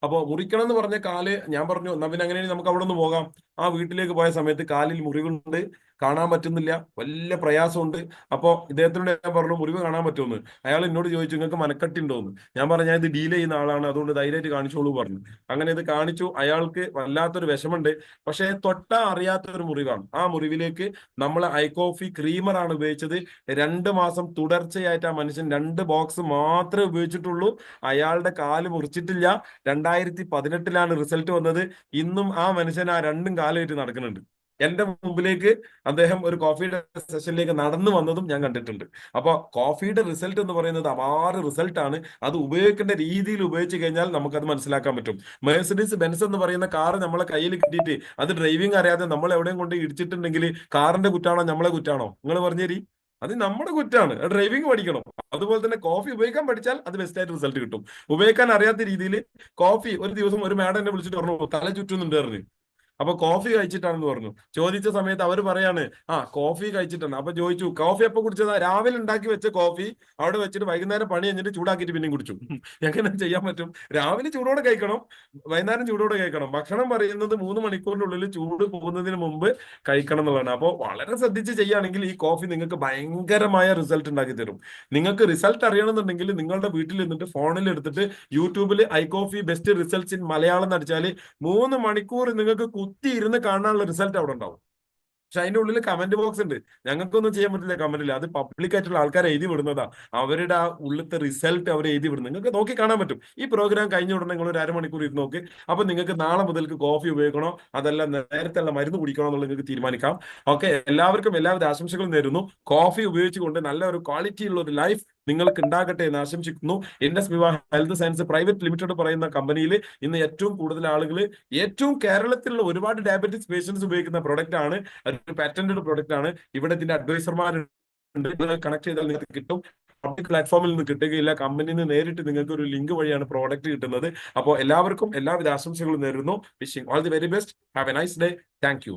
അപ്പൊ മുറിക്കണം എന്ന് പറഞ്ഞ കാല്, ഞാൻ പറഞ്ഞു എന്നാ പിന്നെ അങ്ങനെയാണെങ്കിൽ നമുക്ക് അവിടെ നിന്ന് പോകാം. ആ വീട്ടിലേക്ക് പോയ സമയത്ത് കാലിൽ മുറിവുണ്ട്, കാണാൻ പറ്റുന്നില്ല, വലിയ പ്രയാസമുണ്ട്. അപ്പോൾ ഇദ്ദേഹത്തിനോട് ഞാൻ പറഞ്ഞു മുറിവ് കാണാൻ പറ്റുമെന്ന്. അയാൾ എന്നോട് ചോദിച്ചു നിങ്ങൾക്ക് മനക്കട്ടി ഉണ്ടോന്ന്. ഞാൻ പറഞ്ഞു ഞാൻ ഇത് ഡീൽ ചെയ്യുന്ന ആളാണ്, അതുകൊണ്ട് ധൈര്യമായിട്ട് കാണിച്ചോളൂ പറഞ്ഞു. അങ്ങനെ ഇത് കാണിച്ചു. അയാൾക്ക് വല്ലാത്തൊരു വിഷമുണ്ട്, പക്ഷേ തൊട്ടാ അറിയാത്തൊരു മുറിവാണ്. ആ മുറിവിലേക്ക് നമ്മൾ ഐക്കോഫി ക്രീമറാണ് ഉപയോഗിച്ചത്. 2 മാസം തുടർച്ചയായിട്ട് ആ മനുഷ്യൻ 2 ബോക്സ് മാത്രമേ ഉപയോഗിച്ചിട്ടുള്ളൂ. അയാളുടെ കാല് മുറിച്ചിട്ടില്ല. 2018 റിസൾട്ട് വന്നത്. ഇന്നും ആ മനുഷ്യൻ ആ 2 കാലുമായിട്ട് നടക്കുന്നുണ്ട്. എന്റെ മുമ്പിലേക്ക് അദ്ദേഹം ഒരു കോഫിയുടെ സെഷനിലേക്ക് നടന്നു വന്നതും ഞാൻ കണ്ടിട്ടുണ്ട്. അപ്പൊ കോഫിയുടെ റിസൾട്ട് എന്ന് പറയുന്നത് അപാര റിസൾട്ടാണ്. അത് ഉപയോഗിക്കേണ്ട രീതിയിൽ ഉപയോഗിച്ച് കഴിഞ്ഞാൽ നമുക്കത് മനസ്സിലാക്കാൻ പറ്റും. മെഴ്സിഡീസ് ബെൻസ് എന്ന് പറയുന്ന കാർ നമ്മളെ കയ്യിൽ കിട്ടിയിട്ട് അത് ഡ്രൈവിംഗ് അറിയാതെ നമ്മൾ എവിടെയും കൊണ്ട് ഇടിച്ചിട്ടുണ്ടെങ്കിൽ കാറിന്റെ കുറ്റാണോ നമ്മളെ കുറ്റാണോ? നിങ്ങൾ പറഞ്ഞേരി. അത് നമ്മുടെ കുറ്റാണ്. ഡ്രൈവിംഗ് പഠിക്കണം. അതുപോലെ തന്നെ കോഫി ഉപയോഗിക്കാൻ പഠിച്ചാൽ അത് ബെസ്റ്റ് ആയിട്ട് റിസൾട്ട് കിട്ടും. ഉപയോഗിക്കാൻ അറിയാത്ത രീതിയിൽ കോഫി ഒരു ദിവസം ഒരു മാഡം എന്നെ വിളിച്ചിട്ട് പറഞ്ഞു തല ചുറ്റുന്നുണ്ട് പറഞ്ഞു. അപ്പൊ കോഫി കഴിച്ചിട്ടാണെന്ന് പറഞ്ഞു. ചോദിച്ച സമയത്ത് അവർ പറയാണ് കോഫി കഴിച്ചിട്ടാണ്. അപ്പൊ ചോദിച്ചു കോഫി എപ്പോ കുടിച്ചതാ? രാവിലെ ഉണ്ടാക്കി വെച്ച കോഫി അവിടെ വെച്ചിട്ട് വൈകുന്നേരം പണി കഴിഞ്ഞിട്ട് ചൂടാക്കിയിട്ട് പിന്നെയും കുടിച്ചു. എങ്ങനെ ചെയ്യാൻ പറ്റും? രാവിലെ ചൂടോടെ കഴിക്കണം, വൈകുന്നേരം ചൂടോടെ കഴിക്കണം. ഭക്ഷണം പറയുന്നത് 3 മണിക്കൂറിനുള്ളിൽ ചൂട് പോകുന്നതിന് മുമ്പ് കഴിക്കണം എന്നുള്ളതാണ്. അപ്പോൾ വളരെ ശ്രദ്ധിച്ച് ചെയ്യുകയാണെങ്കിൽ ഈ കോഫി നിങ്ങൾക്ക് ഭയങ്കരമായ റിസൾട്ട് ഉണ്ടാക്കി തരും. നിങ്ങൾക്ക് റിസൾട്ട് അറിയണമെന്നുണ്ടെങ്കിൽ നിങ്ങളുടെ വീട്ടിൽ നിന്നിട്ട് ഫോണിൽ എടുത്തിട്ട് യൂട്യൂബിൽ ഐകോഫി ബെസ്റ്റ് റിസൾട്ട്സ് ഇൻ മലയാളം എന്ന് അടിച്ചാൽ 3 മണിക്കൂർ നിങ്ങൾക്ക് കുത്തി ഇരുന്ന് കാണാനുള്ള റിസൾട്ട് അവിടെ ഉണ്ടാവും. പക്ഷെ അതിന്റെ ഉള്ളിൽ കമന്റ് ബോക്സ് ഉണ്ട്. ഞങ്ങൾക്കൊന്നും ചെയ്യാൻ പറ്റില്ല കമന്റിൽ. അത് പബ്ലിക് ആയിട്ടുള്ള ആൾക്കാർ എഴുതി വിടുന്നതാ. അവരുടെ ആ ഉള്ളിലത്തെ റിസൾട്ട് അവർ എഴുതി വിടുന്നത് നിങ്ങൾക്ക് നോക്കി കാണാൻ പറ്റും. ഈ പ്രോഗ്രാം കഴിഞ്ഞ ഉടനെ നിങ്ങൾ ഒരു അരമണിക്കൂർ ഇരുന്ന് നോക്ക്. അപ്പൊ നിങ്ങൾക്ക് നാളെ മുതൽക്ക് കോഫി ഉപയോഗിക്കണോ അതല്ല നേരത്തെ ഉള്ള മരുന്ന് കുടിക്കണോ എന്നുള്ളത് നിങ്ങൾക്ക് തീരുമാനിക്കാം. ഓക്കെ, എല്ലാവർക്കും എല്ലാവിധ ആശംസകളും നേരുന്നു. കോഫി ഉപയോഗിച്ചുകൊണ്ട് നല്ല ഒരു ക്വാളിറ്റി ഉള്ള ഒരു ലൈഫ് നിങ്ങൾക്ക് ഉണ്ടാകട്ടെ എന്ന് ആശംസിക്കുന്നു. ഇൻഡസ് വിവാഹ ഹെൽത്ത് സയൻസ് പ്രൈവറ്റ് ലിമിറ്റഡ് പറയുന്ന കമ്പനിയിൽ ഇന്ന് ഏറ്റവും കൂടുതൽ ആളുകൾ ഏറ്റവും കേരളത്തിലുള്ള ഒരുപാട് ഡയബറ്റിസ് പേഷ്യൻസ് ഉപയോഗിക്കുന്ന പ്രൊഡക്റ്റ് ആണ്. ഒരു പാറ്റന്റഡ് പ്രൊഡക്റ്റ് ആണ്. ഇവിടെ ഇതിന്റെ അഡ്വൈസർമാരുണ്ട്. കണക്ട് ചെയ്താൽ നിങ്ങൾക്ക് കിട്ടും. പബ്ലിക് പ്ലാറ്റ്ഫോമിൽ നിന്ന് കിട്ടുകയില്ല. കമ്പനിയിൽ നിന്ന് നേരിട്ട് നിങ്ങൾക്ക് ഒരു ലിങ്ക് വഴിയാണ് പ്രോഡക്റ്റ് കിട്ടുന്നത്. അപ്പോൾ എല്ലാവർക്കും എല്ലാവിധ ആശംസകളും നേരുന്നു. Wishing all the very best. Have A nice day. Thank you.